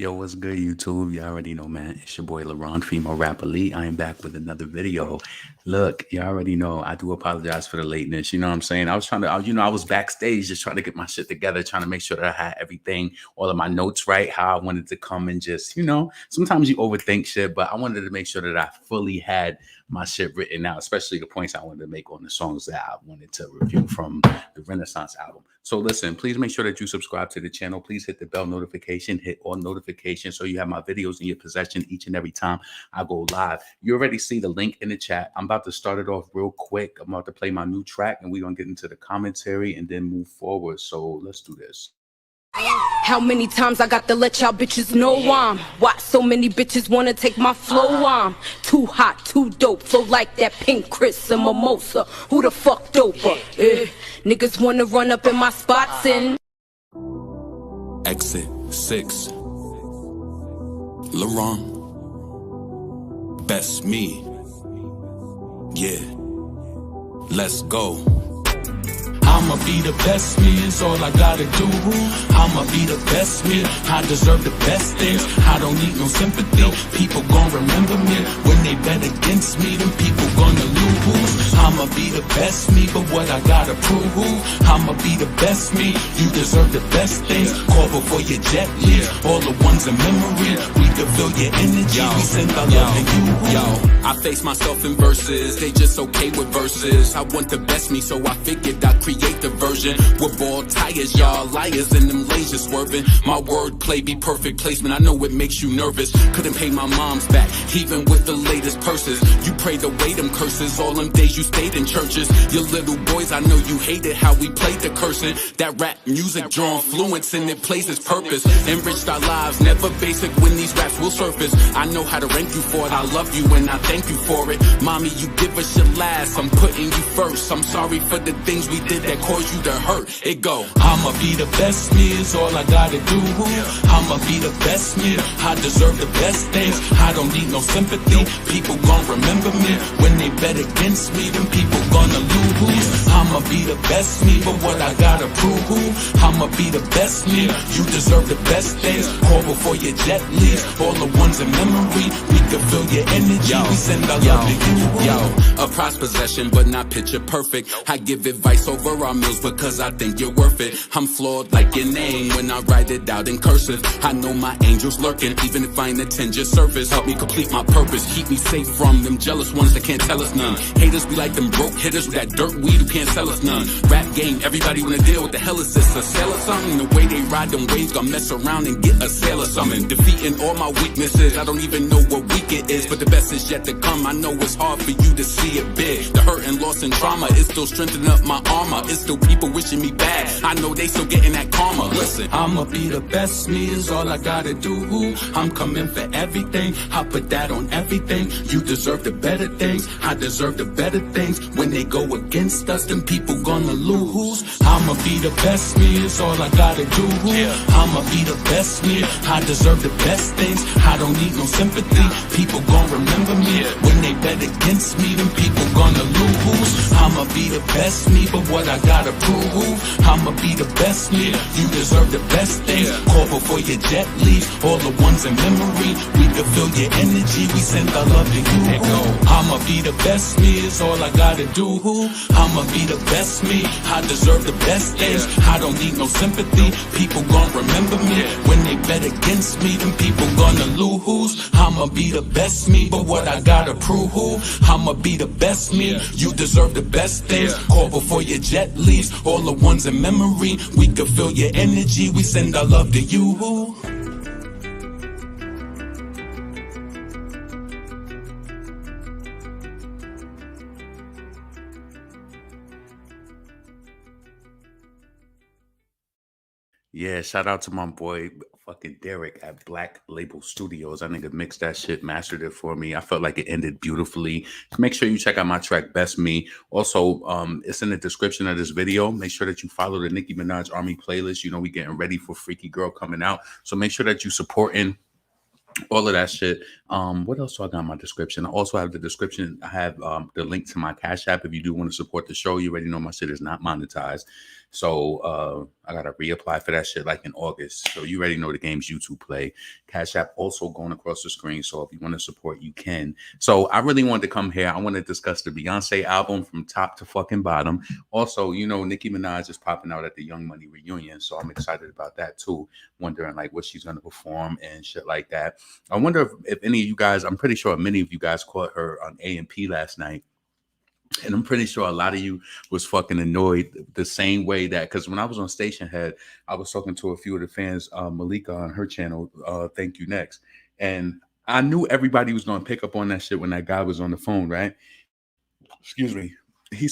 Yo, what's good, YouTube? You already know, man. It's your boy LaRon, female rapper Lee. I am back with another video. Look, you already know. I do apologize for the lateness. You know what I'm saying? I was trying to, I was backstage just trying to get my shit together, trying to make sure that I had everything, all of my notes right, how I wanted to come and just, sometimes you overthink shit, but I wanted to make sure that I fully had my shit written out, especially the points I wanted to make on the songs that I wanted to review from the Renaissance album. So listen, please make sure that you subscribe to the channel. Please hit the bell notification, hit all notifications so you have my videos in your possession each and every time I go live. You already see the link in the chat. I'm about to start it off real quick. I'm about to play my new track and we're going to get into the commentary and then move forward. So let's do this. How many times I got to let y'all bitches know I'm why so many bitches wanna take my flow? I'm too hot, too dope, flow like that pink Chris and mimosa. Who the fuck doper? Niggas wanna run up in my spots and Exit 6 LaRon, best me. Yeah, let's go. I'ma be the best me, it's all I gotta do. I'ma be the best me, I deserve the best things. I don't need no sympathy, people gon' remember me. When they bet against me, them people gonna lose. I'ma be the best me, but what I gotta prove. I'ma be the best me, you deserve the best things. Call before your jet leaves, all the ones in memory. We can feel your energy, we send our love to you. Yo, I face myself in verses, they just okay with verses. I want the best me, so I figured I'd create the version with bald tires, y'all liars and them lasers swerving. My wordplay be perfect placement, I know it makes you nervous. Couldn't pay my mom's back, even with the latest purses. You prayed away them curses, all them days you stayed in churches. Your little boys, I know you hated how we played the cursing. That rap music drawn fluence and it plays its purpose. Enriched our lives, never basic when these raps will surface. I know how to rank you for it, I love you and I thank you for it. Mommy, you give us your last, I'm putting you first. I'm sorry for the things we did that caused you to hurt. It go, I'ma be the best me, is all I gotta do. I'ma be the best me, I deserve the best things. I don't need no sympathy, people gon' remember me. When they bet against me, them people gonna lose. I'ma be the best me, but what I gotta prove. I'ma be the best me, you deserve the best things. Call before your jet leaves, all the ones in memory. We can feel your energy, we send our love to you. Yo, a prize possession, but not picture perfect. I give advice over our meals because I think you're worth it. I'm flawed like your name when I write it out in cursive. I know my angel's lurking, even if I ain't attend your service. Help me complete my purpose, keep me safe from them jealous ones that can't tell us none. Haters be like them broke hitters with that dirt weed who can't sell us none. Rap game, everybody wanna deal with the hell is this, a sale or something? The way they ride them waves, gonna mess around and get a sale or something. Defeating all my weaknesses, I don't even know what week it is, but the best is yet to come. I know it's hard for you to see it big. The hurt and loss and trauma is still strengthening up my armor. It's still people wishing me bad, I know they still getting that karma. Listen, I'ma be the best me, is all I gotta do. I'm coming for everything, I put that on everything. You deserve the better things, I deserve the better things. When they go against us, them people gonna lose. I'ma be the best me, is all I gotta do. I'ma be the best me, I deserve the best things. I don't need no sympathy, people gon' remember me. When they bet against me, them people gonna lose. I'ma be the best me, but what I gotta prove. I'ma be the best me, you deserve the best things. Call before your jet leaves, all the ones in memory. We can feel your energy, we send our love to you. I'ma be the best me, is all I gotta do. I'ma be the best me, I deserve the best things. I don't need no sympathy, people gon' remember me. When they bet against me, them people gonna lose. I'ma be the best me, but what I gotta prove. I'ma be the best me, you deserve the best things. Call before your jet leaves, all the ones in memory. We can feel your energy, we send our love to you. Yeah, shout out to my boy fucking Derek at Black Label Studios. That nigga mixed that shit, mastered it for me. I felt like it ended beautifully. Make sure you check out my track Best Me. Also, it's in the description of this video. Make sure that you follow the Nicki Minaj Army playlist. You know we getting ready for Freaky Girl coming out. So make sure that you supporting all of that shit. What else do I got in my description? I also have the description. I have the link to my Cash App if you do want to support the show. You already know my shit is not monetized. So I gotta reapply for that shit like in August. So you already know the games YouTube play. Cash App also going across the screen. So if you want to support, you can. So I really wanted to come here. I want to discuss the Beyonce album from top to fucking bottom. Also, you know, Nicki Minaj is popping out at the Young Money reunion. So I'm excited about that too. Wondering like what she's gonna perform and shit like that. I wonder if any of you guys, I'm pretty sure many of you guys caught her on A&P last night. And I'm pretty sure a lot of you was fucking annoyed the same way that, because when I was on Station Head, I was talking to a few of the fans, Malika on her channel, Thank You Next. And I knew everybody was going to pick up on that shit when that guy was on the phone, right? Excuse me. He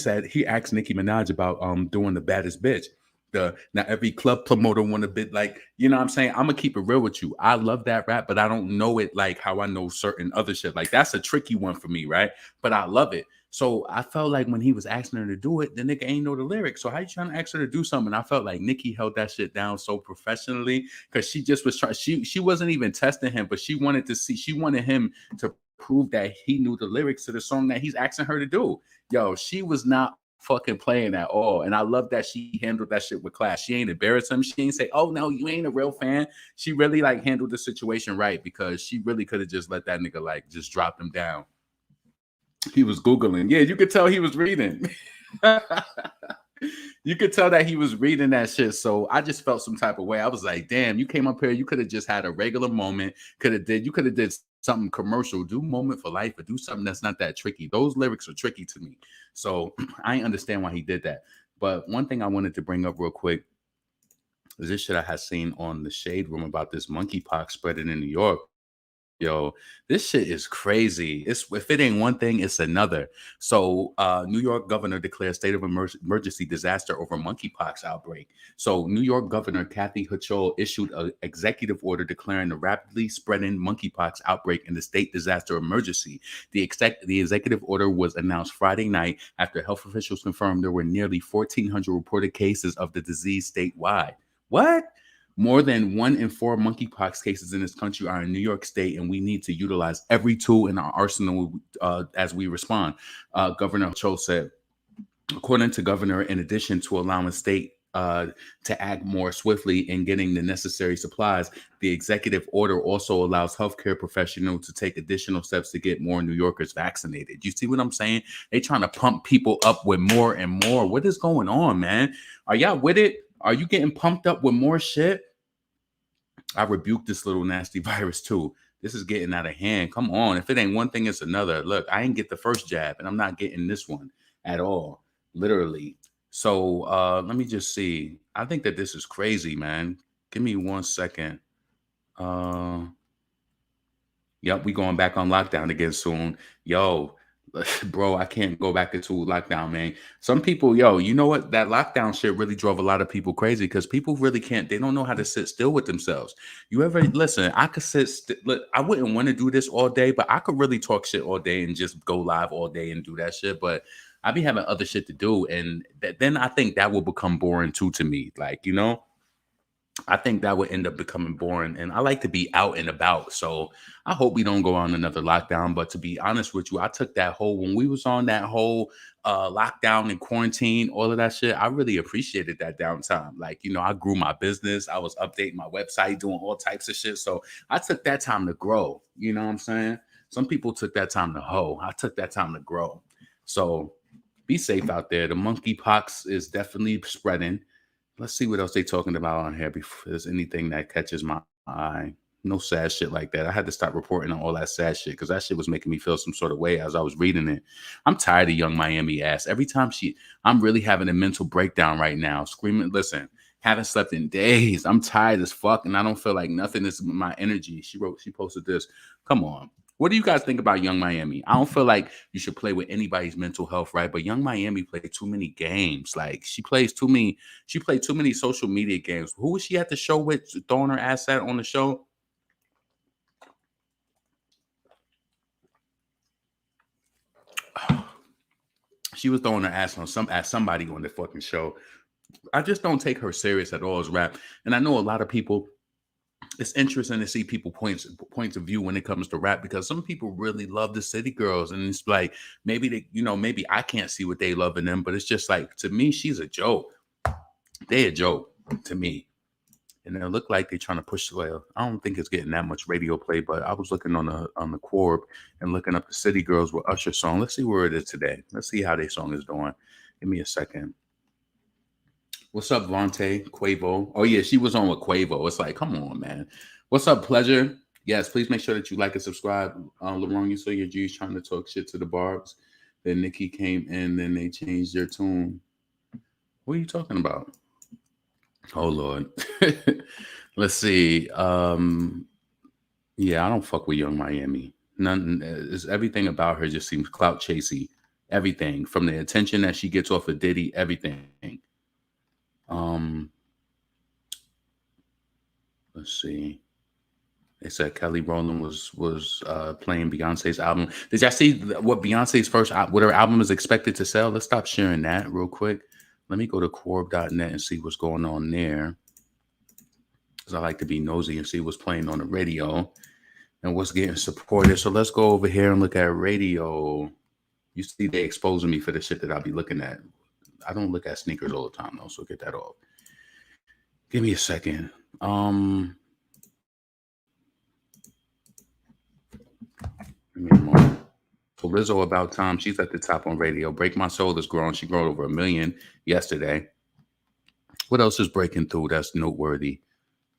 asked Nicki Minaj about doing The Baddest Bitch. Now every club promoter want a bit like, you know what I'm saying? I'm gonna keep it real with you. I love that rap, but I don't know it like how I know certain other shit. Like that's a tricky one for me, right? But I love it. So I felt like when he was asking her to do it, the nigga ain't know the lyrics. So how you trying to ask her to do something? I felt like Nicki held that shit down so professionally because she just was trying. She wasn't even testing him, but she wanted him to prove that he knew the lyrics to the song that he's asking her to do. Yo, she was not fucking playing at all. And I love that she handled that shit with class. She ain't embarrass him. She ain't say, oh no, you ain't a real fan. She really like handled the situation right because she really could have just let that nigga like just drop him down. He was Googling. Yeah, you could tell he was reading. You could tell that he was reading that shit. So I just felt some type of way. I was like, damn, you came up here. You could have just had a regular moment. You could have did something commercial. Do Moment for Life or do something that's not that tricky. Those lyrics are tricky to me. So I ain't understand why he did that. But one thing I wanted to bring up real quick is this shit I had seen on the Shade Room about this monkeypox spreading in New York. Yo, this shit is crazy. If it ain't one thing, it's another. So, New York governor declared state of emergency disaster over monkeypox outbreak. So, New York Governor Kathy Hochul issued an executive order declaring the rapidly spreading monkeypox outbreak in the state disaster emergency. The executive order was announced Friday night after health officials confirmed there were nearly 1,400 reported cases of the disease statewide. What? More than 1 in 4 monkeypox cases in this country are in New York State, and we need to utilize every tool in our arsenal as we respond. Governor Cho said, according to Governor, in addition to allowing state to act more swiftly in getting the necessary supplies, the executive order also allows healthcare professionals to take additional steps to get more New Yorkers vaccinated. You see what I'm saying? They trying to pump people up with more and more. What is going on, man? Are y'all with it? Are you getting pumped up with more shit? I rebuke this little nasty virus too. This is getting out of hand. Come on. If it ain't one thing, it's another. Look, I ain't get the first jab and I'm not getting this one at all. Literally. So let me just see. I think that this is crazy, man. Give me 1 second. Yep, we going back on lockdown again soon. Yo, bro, I can't go back into lockdown, man. Some people, you know what? That lockdown shit really drove a lot of people crazy because people really can't, they don't know how to sit still with themselves. You ever, listen, I could look, I wouldn't want to do this all day, but I could really talk shit all day and just go live all day and do that shit. But I be having other shit to do. And then I think that will become boring too to me. Like, you know? I think that would end up becoming boring. And I like to be out and about. So I hope we don't go on another lockdown. But to be honest with you, I took that when we was on that whole lockdown and quarantine, all of that shit, I really appreciated that downtime. Like, you know, I grew my business. I was updating my website, doing all types of shit. So I took that time to grow. You know what I'm saying? Some people took that time to hoe. I took that time to grow. So be safe out there. The monkeypox is definitely spreading. Let's see what else they talking about on here before there's anything that catches my eye. No sad shit like that. I had to stop reporting on all that sad shit because that shit was making me feel some sort of way as I was reading it. I'm tired of Young Miami ass. Every time I'm really having a mental breakdown right now. Screaming, listen, haven't slept in days. I'm tired as fuck and I don't feel like nothing is my energy. She posted this. Come on. What do you guys think about Young Miami? I don't feel like you should play with anybody's mental health, right? But Young Miami played too many games. Like she played too many social media games. Who was she at the show with throwing her ass at on the show? She was throwing her ass at somebody on the fucking show. I just don't take her serious at all as rap. And I know a lot of people, it's interesting to see people points of view when it comes to rap because some people really love the City Girls and it's like maybe I can't see what they love in them, but it's just like to me she's a joke. They a joke to me. And it looked like they're trying to push. Well, I don't think it's getting that much radio play, but I was looking on the Corb and looking up the City Girls with Usher song. Let's see where it is today. Let's see how their song is doing. Give me a second. What's up, Vontae? Quavo? Oh yeah, she was on with Quavo. It's like, come on, man. What's up, Pleasure? Yes, please make sure that you like and subscribe. LeBron, you saw your G's trying to talk shit to the Barbs. Then Nicki came in, then they changed their tune. What are you talking about? Oh Lord. Let's see. Yeah, I don't fuck with Young Miami. None. Everything about her just seems clout chasey. Everything from the attention that she gets off of Diddy. Everything. Let's see. They said Kelly Rowland was playing Beyonce's album. Did y'all see what Beyonce's what her album is expected to sell? Let's stop sharing that real quick. Let me go to Corb.net and see what's going on there. Because I like to be nosy and see what's playing on the radio and what's getting supported. So let's go over here and look at radio. You see they exposing me for the shit that I'll be looking at. I don't look at sneakers all the time though, so get that off. Give me a second. Give me a moment. So Lizzo, About Time, she's at the top on radio. Break My Soul is growing. She grew over 1 million yesterday. What else is breaking through that's noteworthy?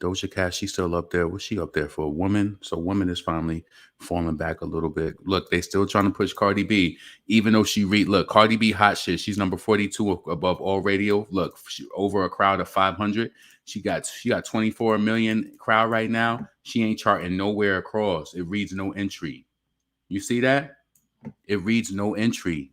Doja Cat, she's still up there. What's she up there for? Woman. So Woman is finally falling back a little bit. Look, they still trying to push Cardi B, even though look, Cardi B hot shit. She's number 42 above all radio. Look, over a crowd of 500. She got 24 million crowd right now. She ain't charting nowhere across. It reads no entry. You see that? It reads no entry.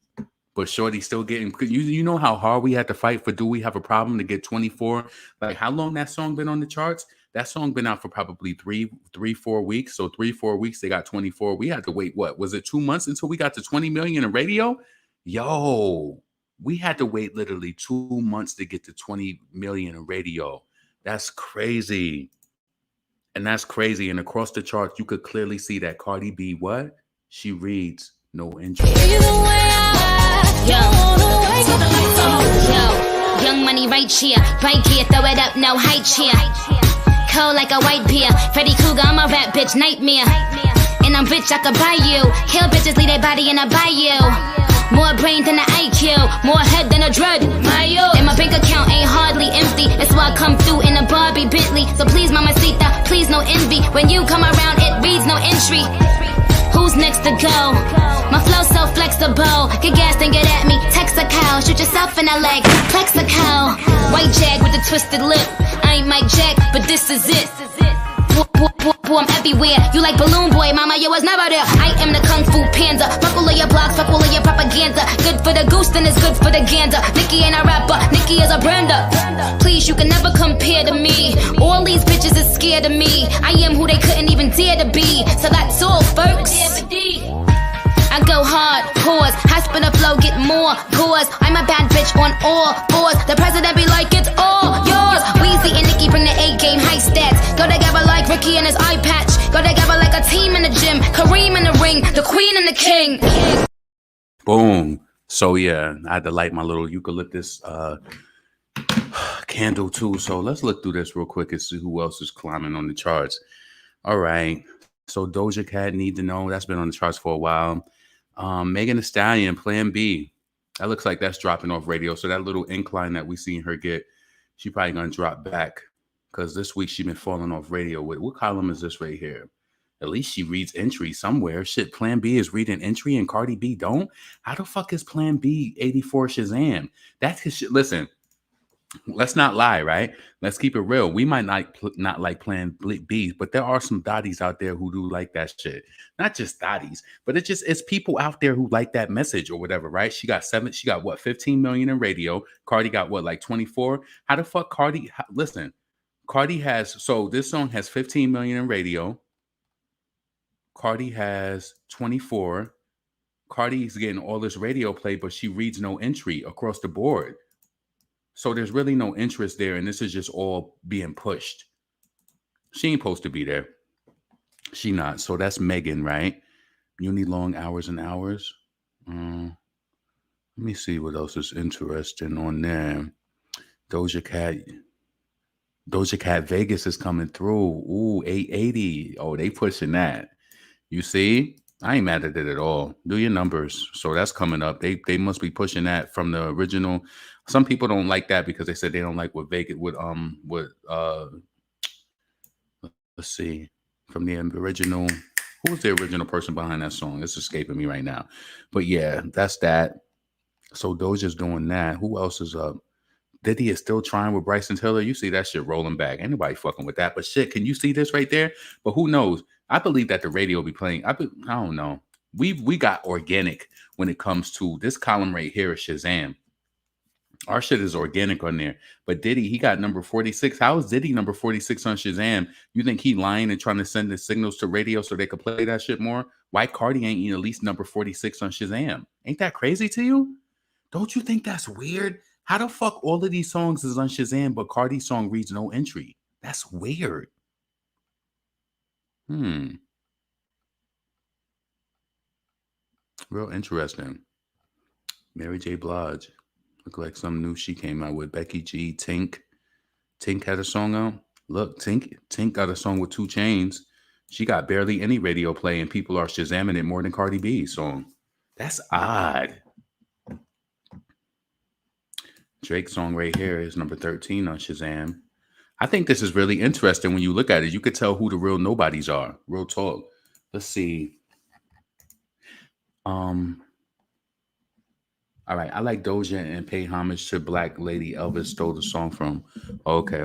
But Shorty still getting, you know how hard we had to fight for Do We Have a Problem to get 24? Like how long that song been on the charts? That song been out for probably 4 weeks. So 3-4 weeks, they got 24. We had to wait, what? Was it 2 months until we got to 20 million in radio? Yo, we had to wait literally 2 months to get to 20 million in radio. That's crazy. And that's crazy. And across the charts, you could clearly see that Cardi B, what? She reads no entry. Yo, young money right here, throw it up, no high cheer. Cold like a white beer, Freddy Cougar, I'm a rap bitch nightmare. And I'm rich, I could buy you. Kill bitches, leave their body in a bayou. More brain than an IQ, more head than a drug. And my bank account ain't hardly empty. That's why I come through in a Barbie Bentley. So please, Mamacita, please no envy. When you come around, it reads no entry. Who's next to go? My flow so flexible. Get gassed and get at me. Text a cow, shoot yourself in the leg. Flex a cow. White jag with a twisted lip. I ain't Mike Jack, but this is it. I'm everywhere. You like Balloon Boy, mama, you was never there. I am the Kung Fu Panda. Fuck all of your blogs, fuck all of your propaganda. Good for the goose, then it's good for the gander. Nicki ain't a rapper, Nicki is a brander. Please, you can never compare to me. All these bitches is scared of me. I am who they couldn't even dare to be. So that's all, folks. I go hard, pause. High spinner flow, get more pause. I'm a bad bitch on all fours. The president be like, it's all yours. Weezy and Nicki bring the A-game, high stats. Go together like Ricky and his eye patch. Go together like a team in the gym. Kareem in the ring, the queen and the king. Boom. So yeah, I had to light my little eucalyptus candle too. So let's look through this real quick and see who else is climbing on the charts. All right. So Doja Cat, Need to Know. That's been on the charts for a while. Megan Thee Stallion, Plan B. That looks like that's dropping off radio. So that little incline that we seen her get, she probably gonna drop back because this week she been falling off radio. What column is this right here? At least she reads entry somewhere. Shit, Plan B is reading entry and Cardi B don't. How the fuck is Plan B 84 Shazam? That's his shit. Listen, let's not lie, right? Let's keep it real. We might not like Plan B, but there are some thotties out there who do like that shit. Not just thotties, but it's people out there who like that message or whatever, right? She got 15 million in radio. Cardi got what, like 24? How the fuck Cardi? Listen, Cardi has, so this song has 15 million in radio. Cardi has 24. Cardi's getting all this radio play, but she reads no entry across the board. So there's really no interest there, and this is just all being pushed. She ain't supposed to be there. She not. So that's Megan, right? You need long hours and hours. Let me see what else is interesting on there. Doja Cat. Doja Cat Vegas is coming through. Ooh, 880. Oh, they pushing that. You see? I ain't mad at it at all. Do your numbers. So that's coming up. They must be pushing that from the original. Some people don't like that because they said they don't like what Vegas what let's see, from the original. Who was the original person behind that song? It's escaping me right now. But yeah, that's that. So Doja's doing that. Who else is up? Diddy is still trying with Bryson Tiller. You see that shit rolling back. Ain't nobody fucking with that. But shit, can you see this right there? But who knows? I believe that the radio will be playing. I don't know. We got organic when it comes to this column right here is Shazam. Our shit is organic on there. But Diddy, he got number 46. How is Diddy number 46 on Shazam? You think he lying and trying to send the signals to radio so they could play that shit more? Why Cardi ain't at least number 46 on Shazam? Ain't that crazy to you? Don't you think that's weird? How the fuck all of these songs is on Shazam, but Cardi's song reads no entry? That's weird. Real interesting. Mary J. Blige. Look like some new she came out with. Becky G. Tink. Tink had a song out. Look, Tink got a song with 2 Chainz. She got barely any radio play, and people are Shazamming it more than Cardi B's song. That's odd. Drake's song right here is number 13 on Shazam. I think this is really interesting when you look at it. You could tell who the real nobodies are. Real talk. Let's see. All right. I like Doja and pay homage to Black Lady Elvis stole the song from. Okay.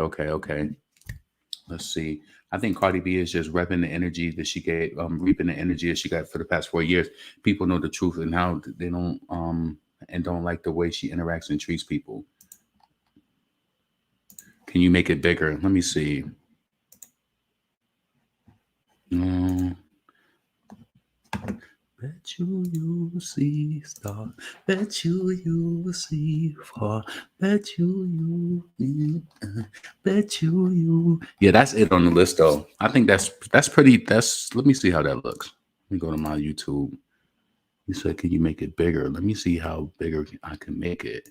Let's see. I think Cardi B is just repping the energy that she gave, reaping the energy that she got for the past 4 years. People know the truth and how they don't and don't like the way she interacts and treats people. Can you make it bigger? Let me see. Bet you see star. Bet you see far. Bet you. Bet you. Yeah, that's it on the list though. I think that's pretty. Let me see how that looks. Let me go to my YouTube. You said, can you make it bigger? Let me see how bigger I can make it.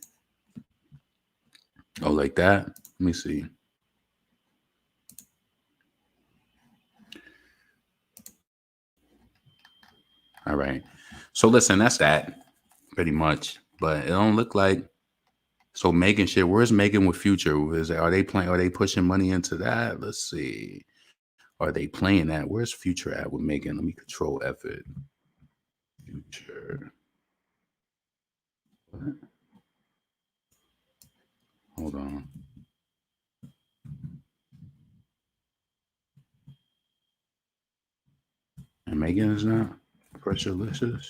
Oh, like that? Let me see. All right. So listen, that's that pretty much. But it don't look like. So Megan shit. Where's Megan with Future? Are they playing? Are they pushing money into that? Let's see. Are they playing that? Where's Future at with Megan? Let me control F it. Future. What? Hold on. And Megan is not Pressurelicious.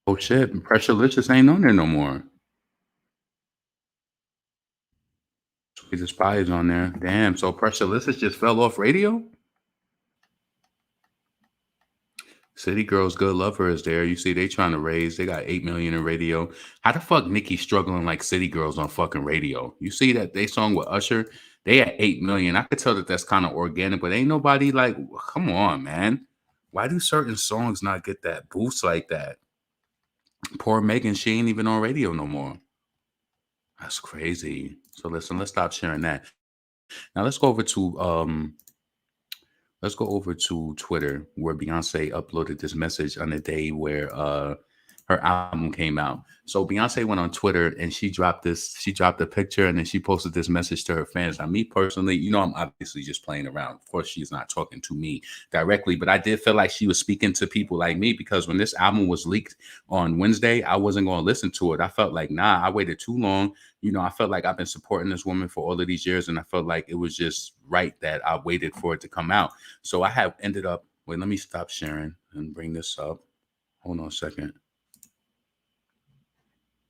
Oh shit, Pressurelicious ain't on there no more. Sweetest Pie is on there. Damn, so Pressurelicious just fell off radio? City Girls Good Lover is there. You see, they trying to raise. They got 8 million in radio. How the fuck Nicki struggling like City Girls on fucking radio? You see that they song with Usher? They at 8 million. I could tell that that's kind of organic, but ain't nobody like, come on, man. Why do certain songs not get that boost like that? Poor Megan, she ain't even on radio no more. That's crazy. So listen, let's stop sharing that. Now let's go over to Twitter, where Beyonce uploaded this message on the day where her album came out. So Beyonce went on Twitter and she dropped a picture and then she posted this message to her fans. Now, me personally, you know, I'm obviously just playing around. Of course, she's not talking to me directly, but I did feel like she was speaking to people like me, because when this album was leaked on Wednesday, I wasn't going to listen to it. I felt like, nah, I waited too long. You know, I felt like I've been supporting this woman for all of these years, and I felt like it was just right that I waited for it to come out. So I have ended up, wait, let me stop sharing and bring this up. Hold on a second.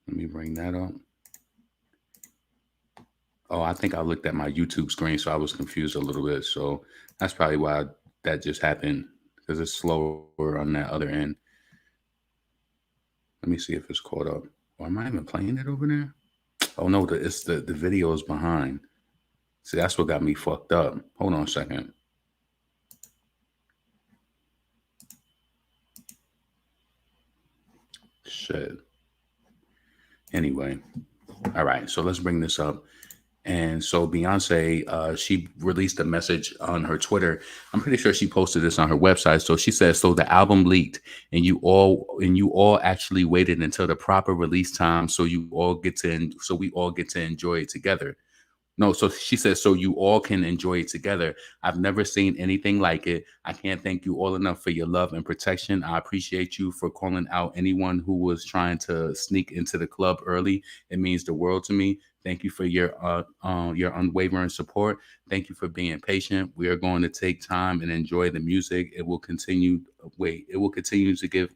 Let me bring that up. Oh, I think I looked at my YouTube screen, so I was confused a little bit. So that's probably why that just happened, because it's slower on that other end. Let me see if it's caught up. Or am I even playing it over there? Oh no, it's the video is behind. See, that's what got me fucked up. Hold on a second. Shit. Anyway, all right. So let's bring this up. And so Beyonce, she released a message on her Twitter. I'm pretty sure she posted this on her website. So she says, "So the album leaked, and you all actually waited until the proper release time, so we all get to enjoy it together." No, so she says, so you all can enjoy it together. I've never seen anything like it. I can't thank you all enough for your love and protection. I appreciate you for calling out anyone who was trying to sneak into the club early. It means the world to me. Thank you for your unwavering support. Thank you for being patient. We are going to take time and enjoy the music. It will continue. Wait, it will continue to give.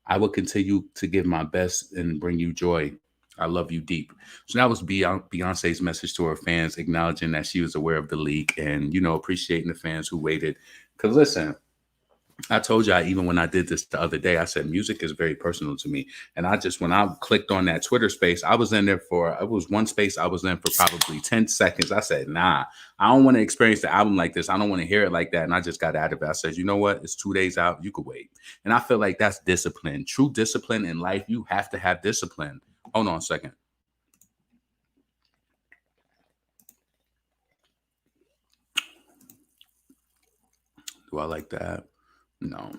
I will continue to give my best and bring you joy. I love you deep. So that was Beyonce's message to her fans, acknowledging that she was aware of the leak and, appreciating the fans who waited. Because listen, I told y'all, even when I did this the other day, I said music is very personal to me. And when I clicked on that Twitter space, I was in there it was one space I was in for probably 10 seconds. I said, nah, I don't want to experience the album like this. I don't want to hear it like that. And I just got out of it. I said, you know what? It's 2 days out. You could wait. And I feel like that's discipline. True discipline in life. You have to have discipline. Hold on a second. Do I like that? No.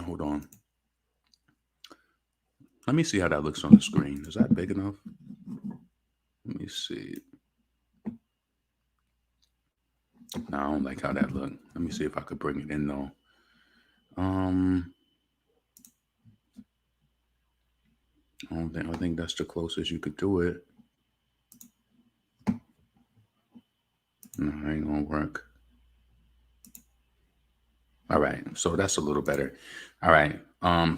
Hold on. Let me see how that looks on the screen. Is that big enough? Let me see. No, I don't like how that looks. Let me see if I could bring it in though. I think that's the closest you could do it. No, it ain't gonna work. All right, so that's a little better. All right.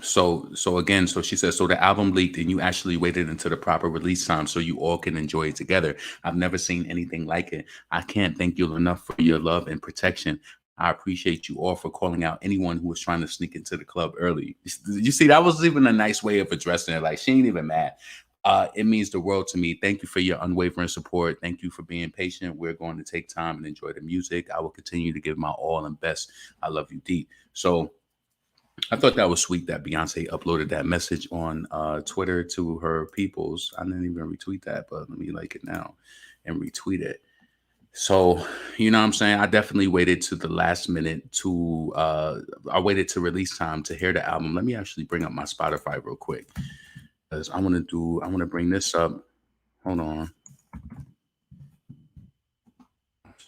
So she says, so the album leaked and you actually waited until the proper release time so you all can enjoy it together. I've never seen anything like it. I can't thank you enough for your love and protection. I appreciate you all for calling out anyone who was trying to sneak into the club early. You see, that was even a nice way of addressing it. Like, she ain't even mad. It means the world to me. Thank you for your unwavering support. Thank you for being patient. We're going to take time and enjoy the music. I will continue to give my all and best. I love you deep. So I thought that was sweet that Beyonce uploaded that message on Twitter to her peoples. I didn't even retweet that, but let me like it now and retweet it. So, you know what I'm saying? I definitely waited to the last minute I waited to release time to hear the album. Let me actually bring up my Spotify real quick. Because I want to bring this up. Hold on.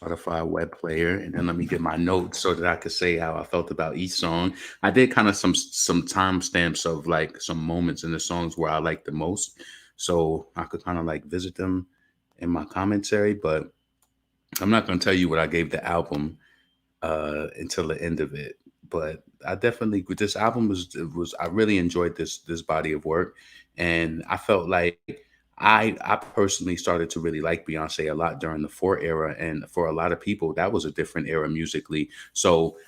Spotify web player, and then let me get my notes so that I could say how I felt about each song. I did kind of some timestamps of like some moments in the songs where I liked the most, so I could kind of like visit them in my commentary. But I'm not going to tell you what I gave the album until the end of it. But I definitely, this album was I really enjoyed this body of work, and I felt like I personally started to really like Beyonce a lot during the 4 era, and for a lot of people that was a different era musically. So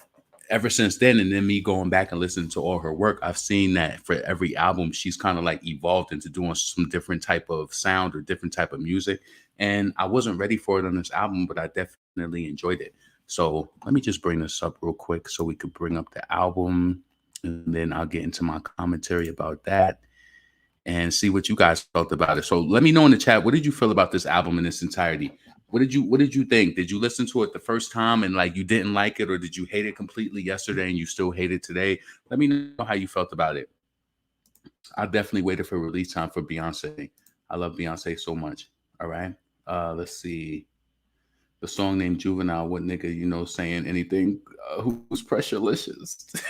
ever since then, and then me going back and listening to all her work, I've seen that for every album she's kind of like evolved into doing some different type of sound or different type of music, and I wasn't ready for it on this album, but I definitely enjoyed it. So let me just bring this up real quick so we could bring up the album, and then I'll get into my commentary about that and see what you guys felt about it. So let me know in the chat, what did you feel about this album in its entirety? What did you think? Did you listen to it the first time and like you didn't like it, or did you hate it completely yesterday and you still hate it today? Let me know how you felt about it. I definitely waited for release time for Beyonce. I love Beyonce so much. All right. Let's see. The song named Juvenile, what nigga, saying anything who's pressurelicious?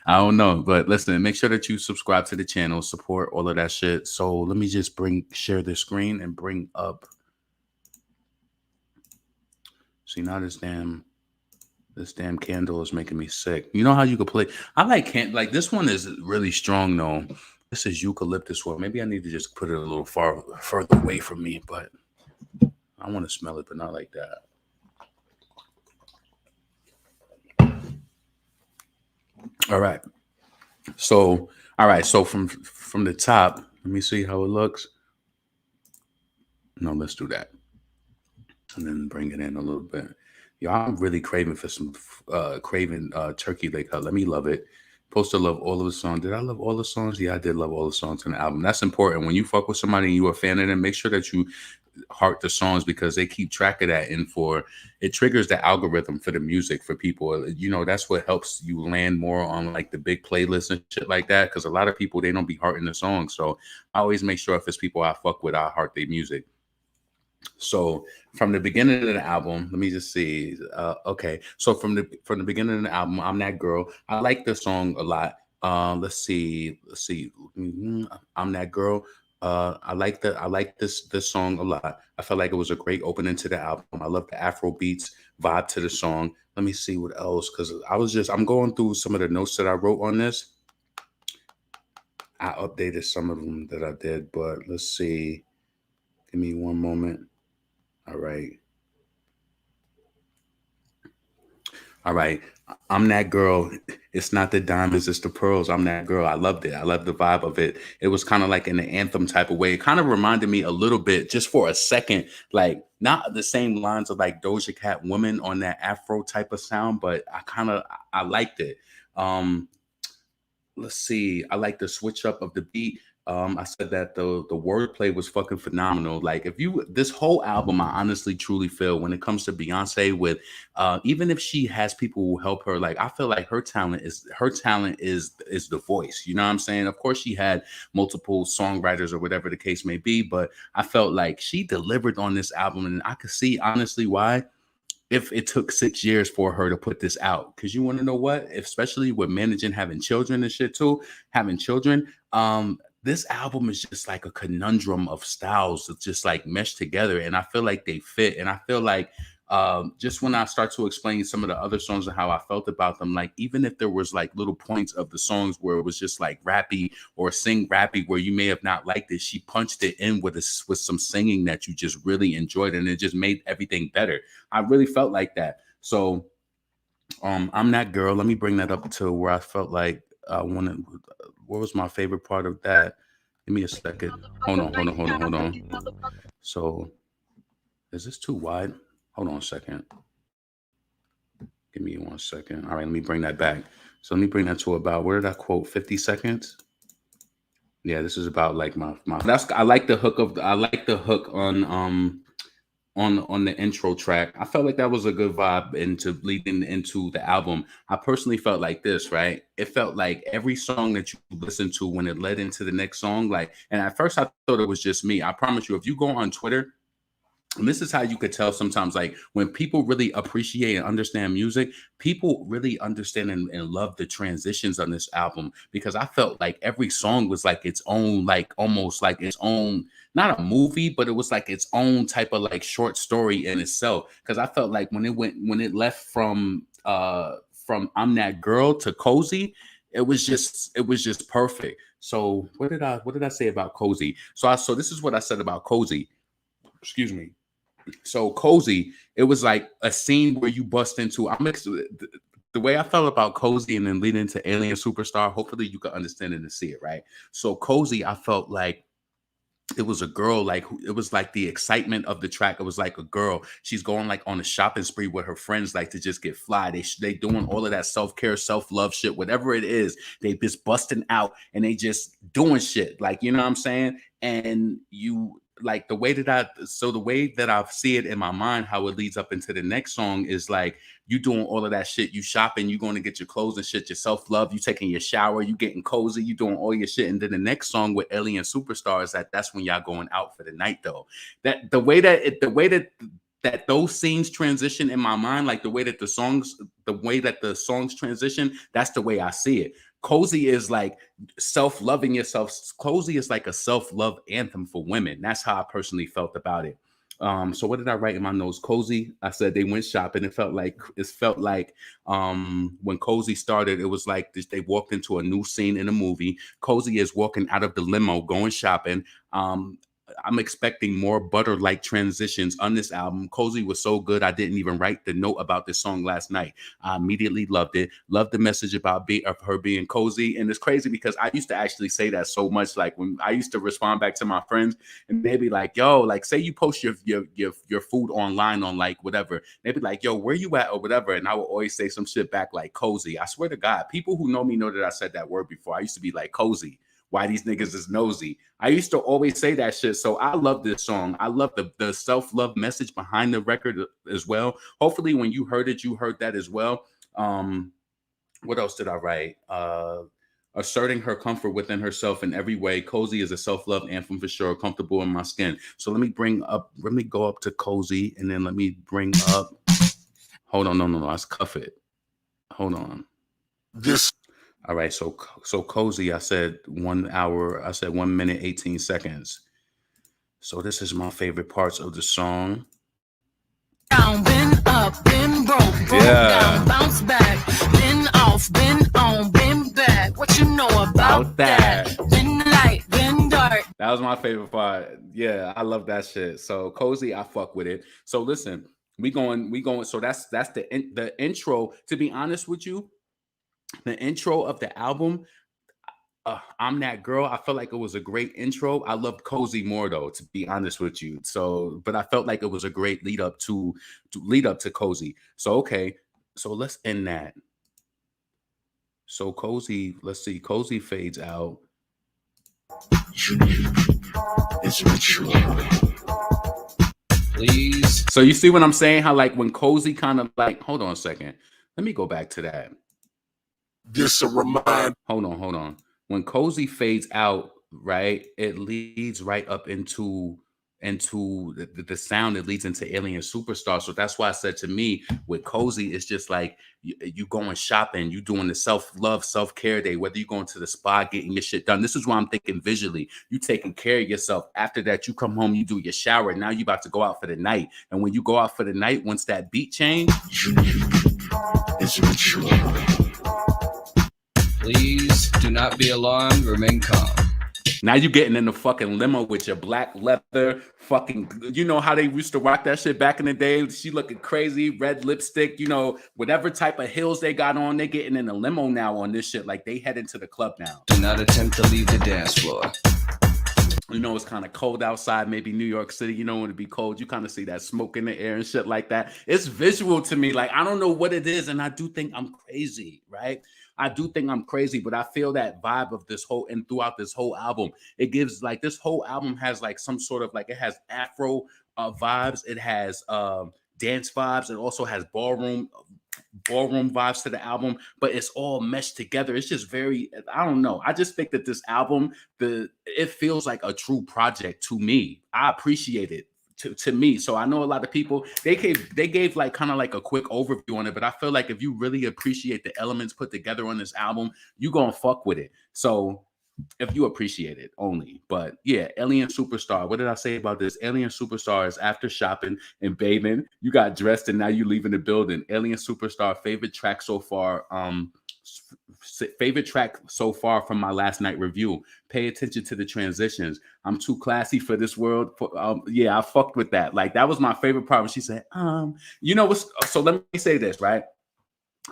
I don't know, but listen, make sure that you subscribe to the channel, support all of that shit. So let me just share the screen and bring up. See, now this damn candle is making me sick. You know how you could play? I like this one is really strong though. This is eucalyptus one. Maybe I need to just put it a little further away from me, but I want to smell it, but not like that. All right. So from the top, let me see how it looks. No, let's do that. And then bring it in a little bit. Yo, I'm really craving for some turkey leg. Let me love it. Supposed to love all of the songs. Did I love all the songs? Yeah, I did love all the songs on the album. That's important. When you fuck with somebody and you're a fan of them, make sure that you heart the songs because they keep track of that. And it triggers the algorithm for the music for people. You know, that's what helps you land more on like the big playlists and shit like that. Because a lot of people, they don't be hearting the songs. So I always make sure if it's people I fuck with, I heart their music. So from the beginning of the album, let me just see. Okay, so from the beginning of the album, "I'm That Girl." I like the song a lot. Let's see. "I'm That Girl." I like this song a lot. I felt like it was a great opening to the album. I love the Afro beats vibe to the song. Let me see what else, because I'm going through some of the notes that I wrote on this. I updated some of them that I did, but let's see. Give me one moment. All right. All right. "I'm That Girl." It's not the diamonds, it's the pearls. "I'm That Girl." I loved it. I loved the vibe of it. It was kind of like in the anthem type of way. It kind of reminded me a little bit, just for a second, like not the same lines of like Doja Cat "Woman" on that Afro type of sound, but I liked it. Um, let's see. I like the switch up of the beat. I said that the wordplay was fucking phenomenal. Like if you this whole album, I honestly truly feel when it comes to Beyonce, with even if she has people who help her, like I feel like her talent is the voice. You know what I'm saying? Of course, she had multiple songwriters or whatever the case may be, but I felt like she delivered on this album, and I could see honestly why, if it took 6 years for her to put this out. Because you want to know what, especially with managing having children and shit too, having children, this album is just like a conundrum of styles that just like mesh together, and I feel like they fit. And I feel like just when I start to explain some of the other songs and how I felt about them, like even if there was like little points of the songs where it was just like rappy or sing rappy where you may have not liked it, she punched it in with some singing that you just really enjoyed, and it just made everything better. I really felt like that. So "I'm That Girl." Let me bring that up to where I felt like I wanted. What was my favorite part of that? Give me a second. Hold on. So is this too wide? Hold on a second. Give me 1 second. All right, let me bring that back. So let me bring that to about, where did I quote? 50 seconds. Yeah, this is about like my that's I like the hook on the intro track. I felt like that was a good vibe into leading into the album. I personally felt like this, right? It felt like every song that you listen to when it led into the next song, like, and at first I thought it was just me. I promise you, if you go on Twitter, and this is how you could tell sometimes, like when people really appreciate and understand music, people really understand and love the transitions on this album, because I felt like every song was like its own, like almost like its own, not a movie, but it was like its own type of like short story in itself. Because I felt like when it left from "I'm That Girl" to "Cozy," it was just perfect. So what did I say about "Cozy"? So this is what I said about "Cozy." Excuse me. So "Cozy," it was like a scene where you bust into. The way I felt about "Cozy" and then leading into "Alien Superstar." Hopefully, you can understand it and see it, right? So "Cozy," I felt like it was a girl, like it was like the excitement of the track. It was like a girl. She's going like on a shopping spree with her friends, like to just get fly. They doing all of that self-care, self-love shit, whatever it is. They just busting out and they just doing shit. Like, you know what I'm saying? And you like the way that I see it in my mind, how it leads up into the next song is like you doing all of that shit, you shopping, you going to get your clothes and shit, your self-love, you taking your shower, you getting cozy, you doing all your shit. And then the next song with Alien Superstar is that's when y'all going out for the night though. That the way that those scenes transition in my mind, like the way that the songs transition, that's the way I see it. Cozy is like self-loving yourself. Cozy is like a self-love anthem for women. That's how I personally felt about it. So what did I write in my notes? Cozy, I said they went shopping. It felt like when Cozy started, it was like they walked into a new scene in a movie. Cozy is walking out of the limo, going shopping. I'm expecting more butter-like transitions on this album. Cozy was so good, I didn't even write the note about this song last night. I immediately loved it. Loved the message about of her being cozy. And it's crazy because I used to actually say that so much. Like when I used to respond back to my friends and they'd be like, yo, like say you post your food online on like whatever. They'd be like, yo, where you at or whatever. And I would always say some shit back like cozy. I swear to God, people who know me know that I said that word before. I used to be like cozy. Why these niggas is nosy. I used to always say that shit. So I love this song. I love the self-love message behind the record as well. Hopefully when you heard it, you heard that as well. What else did I write? Asserting her comfort within herself in every way. Cozy is a self-love anthem for sure. Comfortable in my skin. So let me go up to Cozy and then let me bring up. Hold on, no, let's cuff it. Hold on. All right, so Cozy, I said 1 hour, I said 1 minute, 18 seconds. So this is my favorite parts of the song. Down, been up, been broke down, bounce back, been off, been on, been back. What you know about that? Been light, been dark. That was my favorite part. Yeah, I love that shit. So Cozy, I fuck with it. So listen, we going. So that's the intro. To be honest with you, the intro of the album, I'm That Girl. I felt like it was a great intro. I loved Cozy more though, to be honest with you. So, but I felt like it was a great lead up to Cozy. So okay, so let's end that. So Cozy, let's see. Cozy fades out. Please. So you see what I'm saying? How like when Cozy kind of like, hold on a second. Let me go back to that. Just a reminder. Hold on. When Cozy fades out, right, it leads right up into the sound that leads into Alien Superstar. So that's why I said to me with Cozy, it's just like you going shopping, you doing the self-love, self-care day, whether you going to the spa, getting your shit done. This is why I'm thinking visually. You taking care of yourself. After that, you come home, you do your shower. Now you about to go out for the night. And when you go out for the night, once that beat change, It's mature. Please do not be alarmed. Remain calm. now you getting in the fucking limo with your black leather fucking, you know how they used to rock that shit back in the day? She looking crazy, red lipstick, you know, whatever type of heels they got on, they getting in the limo now on this shit. Like they heading to the club now. Do not attempt to leave the dance floor. You know, it's kind of cold outside, maybe New York City, you know, when it be cold, you kind of see that smoke in the air and shit like that. It's visual to me. Like, I don't know what it is. And I do think I'm crazy, right? I do think I'm crazy, but I feel that vibe of this whole, and throughout this whole album, it gives like, this whole album has like some sort of like, it has Afro vibes. It has dance vibes. It also has ballroom vibes to the album, but it's all meshed together. It's just very, I don't know. I just think that this album, it feels like a true project to me. I appreciate it to me. So I know a lot of people, they gave like kind of like a quick overview on it, but I feel like if you really appreciate the elements put together on this album, you gonna fuck with it. So if you appreciate it only. But yeah, Alien Superstar. What did I say about this? Alien Superstar is after shopping and bathing, you got dressed and now you leaving the building. Alien Superstar, favorite track so far. Favorite track so far from my last night review. Pay attention to the transitions. I'm too classy for this world. Yeah, I fucked with that. Like that was my favorite part when she said, you know what's, so let me say this, right?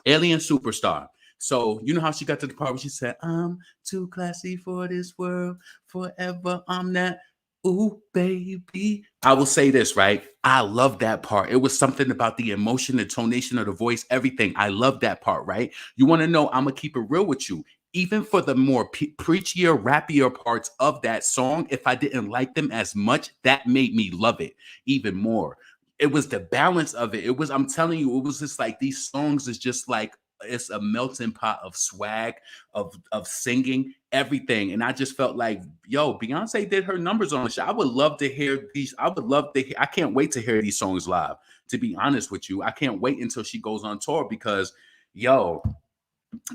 Alien Superstar. So you know how she got to the part where she said, I'm too classy for this world, forever I'm that, ooh, baby. I will say this, right? I love that part. It was something about the emotion, the tonation of the voice, everything. I love that part, right? You want to know, I'm going to keep it real with you. Even for the more preachier, rappier parts of that song, if I didn't like them as much, that made me love it even more. It was the balance of it. It was, I'm telling you, it was just like these songs is just like, it's a melting pot of swag, of singing, everything. And I just felt like, yo, Beyonce did her numbers on the show. I would love to hear these. I can't wait to hear these songs live, to be honest with you. I can't wait until she goes on tour because, yo,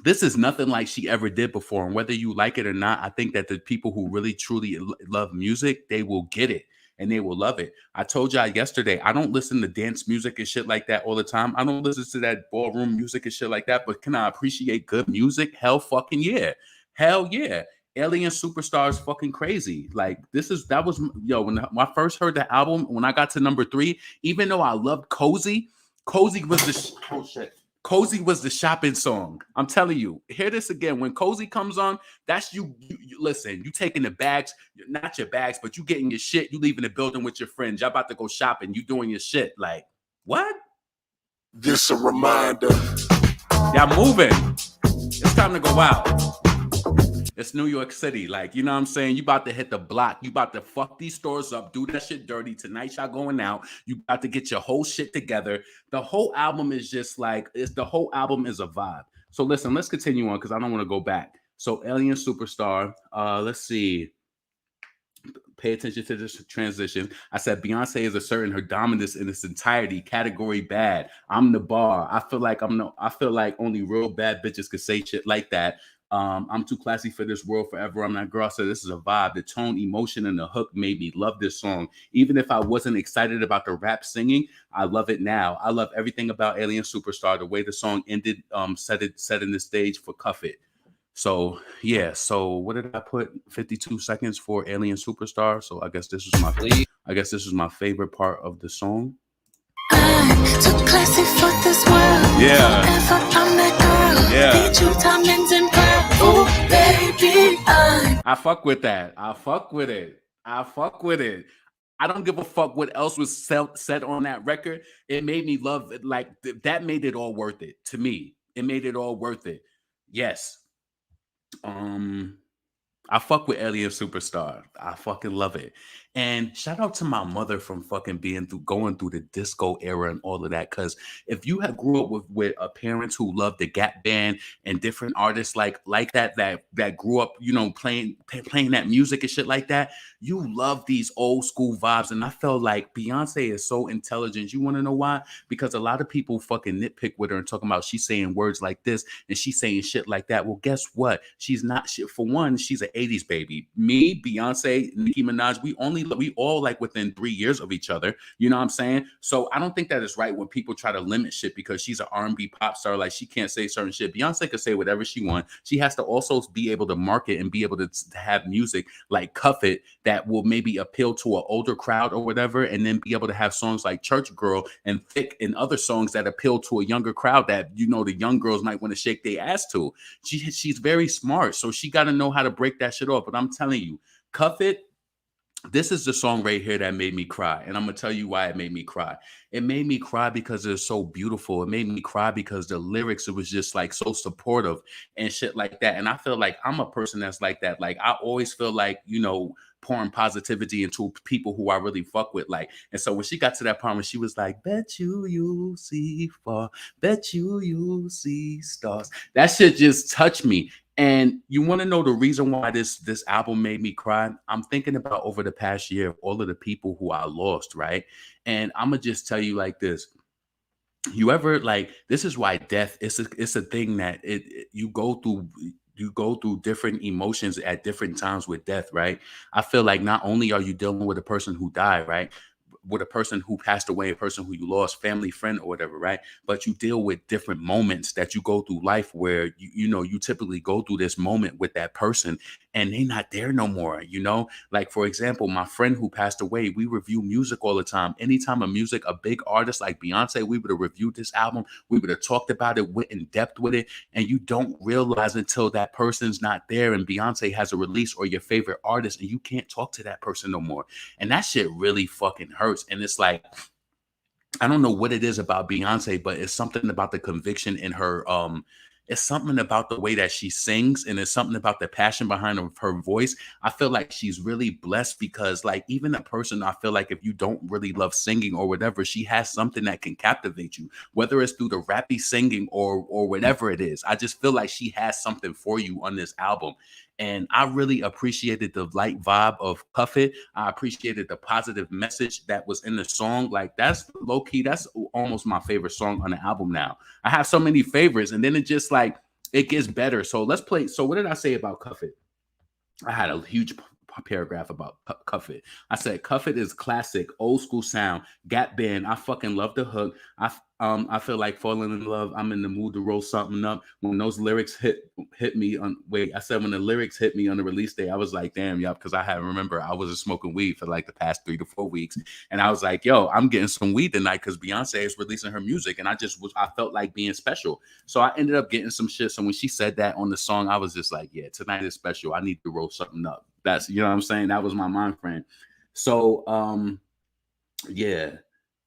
this is nothing like she ever did before. And whether you like it or not, I think that the people who really, truly love music, they will get it. And they will love it. I told y'all yesterday, I don't listen to dance music and shit like that all the time. I don't listen to that ballroom music and shit like that. But can I appreciate good music? Hell fucking yeah. Hell yeah. Alien Superstar is fucking crazy. Like that was when I first heard the album, when I got to number 3, even though I loved Cozy was the Cozy was the shopping song. I'm telling you, hear this again. When Cozy comes on, that's you listen, you taking the bags, not your bags, but you getting your shit, you leaving the building with your friends. Y'all about to go shopping, you doing your shit. Like, what? This a reminder. Y'all moving. It's time to go out. It's New York City. Like, you know what I'm saying? You about to hit the block. You about to fuck these stores up, do that shit dirty. Tonight y'all going out. You about to get your whole shit together. The whole album is just like, the whole album is a vibe. So listen, let's continue on because I don't want to go back. So Alien Superstar. Let's see. Pay attention to this transition. I said Beyonce is asserting her dominance in its entirety. Category bad. I'm the bar. I feel like only real bad bitches could say shit like that. I'm too classy for this world forever. I'm not girl. So this is a vibe. The tone, emotion, and the hook made me love this song. Even if I wasn't excited about the rap singing, I love it now. I love everything about Alien Superstar. The way the song ended, setting the stage for Cuff It. So yeah. So what did I put? 52 seconds for Alien Superstar. So I guess this is my favorite part of the song. I'm too classy for this world. Yeah. Forever I'm that girl. Yeah. Need you diamonds and pearl. Oh, baby, I fuck with that. I fuck with it. I don't give a fuck what else was said on that record. It made me love it. Like that made it all worth it to me. It made it all worth it. Yes. I fuck with Alien Superstar. I fucking love it. And shout out to my mother from fucking going through the disco era and all of that. Because if you have grew up with parents who love the Gap Band and different artists like that grew up, playing that music and shit like that, you love these old school vibes. And I felt like Beyonce is so intelligent. You want to know why? Because a lot of people fucking nitpick with her and talking about she's saying words like this and she's saying shit like that. Well, guess what? She's not shit. For one, she's an 80s baby. Me, Beyonce, Nicki Minaj, we all like within 3 years of each other. You know what I'm saying? So I don't think that is right when people try to limit shit because she's an R&B pop star. Like she can't say certain shit. Beyonce could say whatever she wants. She has to also be able to market and be able to have music like Cuff It that will maybe appeal to an older crowd or whatever, and then be able to have songs like Church Girl and Thick and other songs that appeal to a younger crowd that the young girls might want to shake their ass to. She's very smart, so she got to know how to break that shit off. But I'm telling you, Cuff It. This is the song right here that made me cry. And I'm going to tell you why it made me cry. It made me cry because it's so beautiful. It made me cry because the lyrics, it was just like so supportive and shit like that. And I feel like I'm a person that's like that. Like I always feel like, pouring positivity into people who I really fuck with. Like, and so when she got to that part when she was like, bet you see far, bet you see stars. That shit just touched me. And you want to know the reason why this album made me cry? I'm thinking about over the past year, all of the people who I lost, right? And I'm going to just tell you like this. You ever this is why death, it's a thing that you go through different emotions at different times with death, right? I feel like not only are you dealing with a person who died, right? With a person who passed away, a person who you lost, family, friend, or whatever, right? But you deal with different moments that you go through life where you typically go through this moment with that person and they're not there no more, Like, for example, my friend who passed away, we review music all the time. Anytime a big artist like Beyonce, we would have reviewed this album, we would have talked about it, went in depth with it, and you don't realize until that person's not there and Beyonce has a release or your favorite artist and you can't talk to that person no more. And that shit really fucking hurts. And it's like, I don't know what it is about Beyonce, but it's something about the conviction in her. It's something about the way that she sings, and it's something about the passion behind her voice. I feel like she's really blessed because, like, even a person, I feel like if you don't really love singing or whatever, she has something that can captivate you, whether it's through the rappy singing or whatever it is. I just feel like she has something for you on this album. And I really appreciated the light vibe of Cuff It. I appreciated the positive message that was in the song. Like, that's low key. That's almost my favorite song on the album now. I have so many favorites, and then it just it gets better. So let's play. So what did I say about Cuff It? I had a huge paragraph about Cuff It. I said, Cuff It is classic, old school sound, Gap Band. I fucking love the hook. I feel like falling in love. I'm in the mood to roll something up. When those lyrics hit me on when the lyrics hit me on the release day, I was like, damn, yup, because I wasn't smoking weed for like the past 3 to 4 weeks. And I was like, yo, I'm getting some weed tonight because Beyonce is releasing her music. And I felt like being special. So I ended up getting some shit. So when she said that on the song, I was just like, yeah, tonight is special. I need to roll something up. That's, you know what I'm saying? That was my mind frame. So, yeah.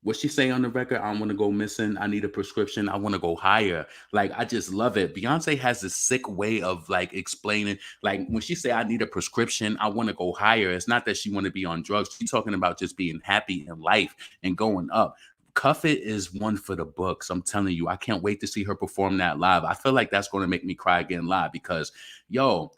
What she say on the record? I want to go missing. I need a prescription. I want to go higher. Like, I just love it. Beyonce has this sick way of like explaining, like when she say I need a prescription, I want to go higher. It's not that she want to be on drugs. She's talking about just being happy in life and going up. Cuff It is one for the books. I'm telling you, I can't wait to see her perform that live. I feel like that's going to make me cry again live because, yo,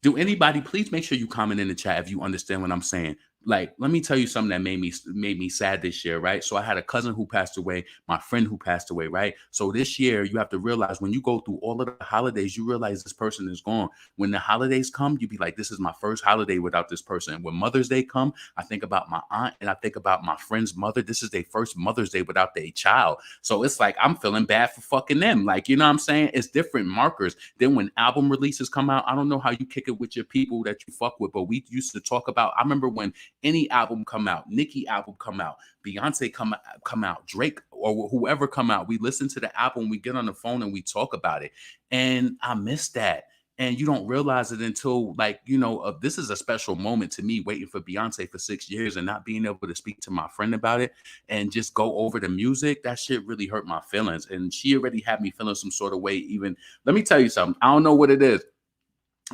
do anybody please make sure you comment in the chat if you understand what I'm saying. Like, let me tell you something that made me sad this year, right? So I had a cousin who passed away, my friend who passed away, right? So this year, you have to realize when you go through all of the holidays, you realize this person is gone. When the holidays come, you be like, this is my first holiday without this person. And when Mother's Day come, I think about my aunt and I think about my friend's mother. This is their first Mother's Day without their child. So it's like, I'm feeling bad for fucking them. Like, you know what I'm saying? It's different markers. Then when album releases come out, I don't know how you kick it with your people that you fuck with, but we used to talk about, I remember when any album come out, Nicki album come out, Beyonce come out, Drake or whoever come out, we listen to the album, we get on the phone and we talk about it. And I miss that. And you don't realize it until like, you know, this is a special moment to me, waiting for Beyonce for 6 years and not being able to speak to my friend about it and just go over the music. That shit really hurt my feelings. And she already had me feeling some sort of way. Even, let me tell you something. I don't know what it is.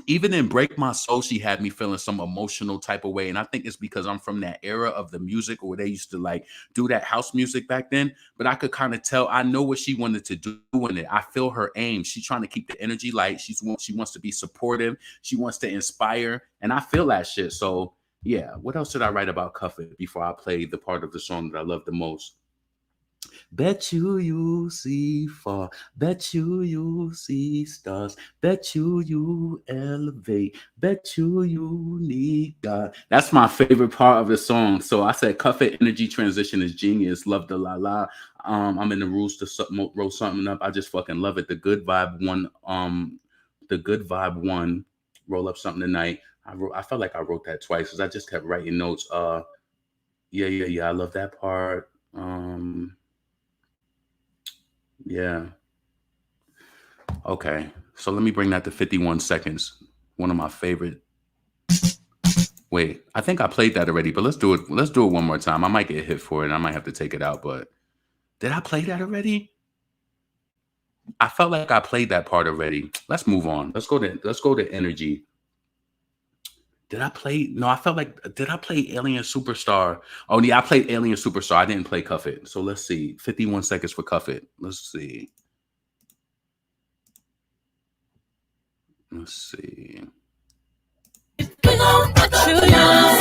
Even in Break My Soul, she had me feeling some emotional type of way. And I think it's because I'm from that era of the music where they used to like do that house music back then. But I could kind of tell, I know what she wanted to do in it. I feel her aim. She's trying to keep the energy light. She wants to be supportive. She wants to inspire. And I feel that shit. So yeah, what else did I write about Cuff It before I play the part of the song that I love the most? Bet you see far, bet you see stars, bet you elevate, bet you need God. That's my favorite part of the song. So I said Cuff It energy transition is genius. Love the la la. I'm in the rules to roll something up. I just fucking love it. The good vibe one, roll up something tonight. I felt like I wrote that twice because I just kept writing notes. Yeah. I love that part. Yeah. Okay. So let me bring that to 51 seconds. One of my favorite. Wait, I think I played that already, but let's do it. Let's do it one more time. I might get hit for it. I might have to take it out, but did I play that already? I felt like I played that part already. Let's move on. Let's go to energy. Did I play? No, I felt like, did I play Alien Superstar? Oh, yeah, I played Alien Superstar. I didn't play Cuff It. So let's see. 51 seconds for Cuff It. Let's see. Bet you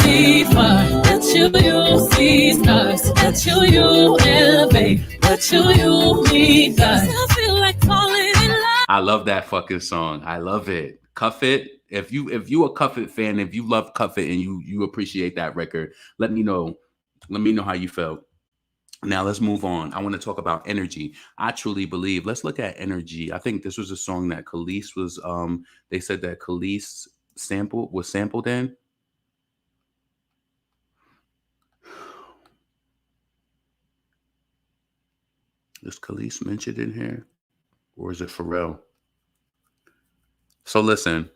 see far, bet you see stars, bet you elevate, bet you need God. I feel like falling in love. I love that fucking song. I love it. Cuff It. If you a Cuff It fan, if you love Cuff It and you appreciate that record, let me know. Let me know how you felt. Now let's move on. I want to talk about energy. I truly believe. Let's look at energy. I think this was a song that Khalees was. They said that Khalees was sampled in. Is Khalees mentioned in here, or is it Pharrell? So listen,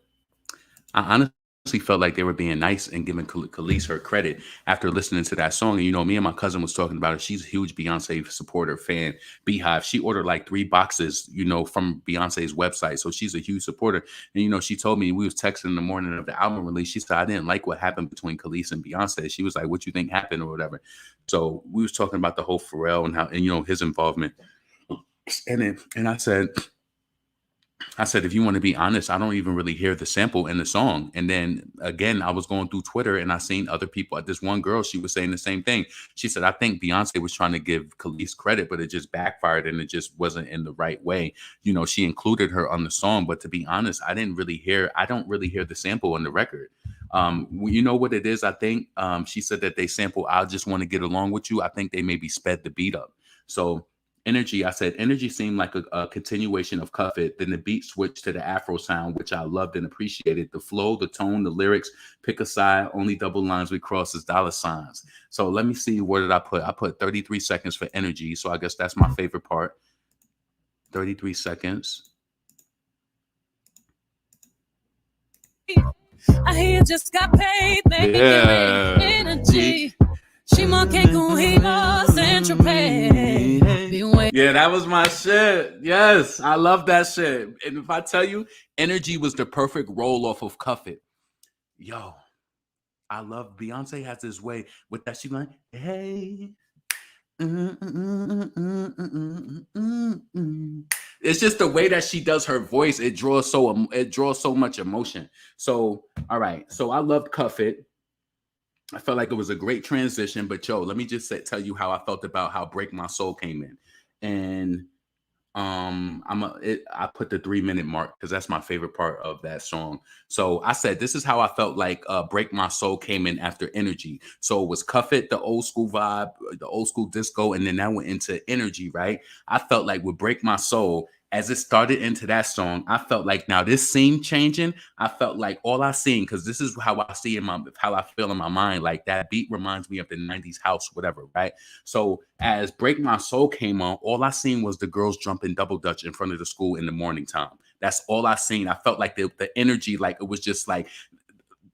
I honestly felt like they were being nice and giving Khalees her credit after listening to that song. And, you know, me and my cousin was talking about it. She's a huge Beyonce supporter, fan, Beehive. She ordered like 3 boxes, you know, from Beyonce's website. So she's a huge supporter. And, you know, she told me, we was texting in the morning of the album release. She said, I didn't like what happened between Khalees and Beyonce. She was like, what you think happened or whatever. So we was talking about the whole Pharrell and how, and, you know, his involvement. And I said, if you want to be honest, I don't even really hear the sample in the song. And then again, I was going through Twitter and I seen other people. This one girl, she was saying the same thing. She said, I think Beyonce was trying to give Khalees credit, but it just backfired and it just wasn't in the right way. You know, she included her on the song, but to be honest, I don't really hear the sample on the record. You know what it is? I think she said that they sample "I Just Want to Get Along with You." I think they maybe sped the beat up. So Energy, I said Energy seemed like a continuation of Cuff It. Then the beat switched to the Afro sound, which I loved and appreciated. The flow, the tone, the lyrics, pick a side, only double lines we cross is dollar signs. So let me see, where did I put? I put 33 seconds for Energy. So I guess that's my favorite part. 33 seconds. I hear you just got paid, making energy. She monkey Cohiba, Central Pay. Yeah, that was my shit. Yes, I love that shit. And if I tell you, Energy was the perfect roll off of Cuff It. Yo, I love Beyonce has this way with that. She like, hey. It's just the way that she does her voice. It draws so much emotion. So, all right. So I loved Cuff It. I felt like it was a great transition, but yo, let me just tell you how I felt about how Break My Soul came in. And I put the 3-minute mark because that's my favorite part of that song. So I said this is how I felt like Break My Soul came in after Energy. So it was Cuff It, the old school vibe, the old school disco, and then that went into Energy, right? I felt like with Break My Soul, as it started into that song, I felt like now this scene changing. I felt like all I seen, because this is how I see how I feel in my mind. Like that beat reminds me of the 90s house, whatever, right? So as Break My Soul came on, all I seen was the girls jumping double dutch in front of the school in the morning time. That's all I seen. I felt like the energy, like it was just like,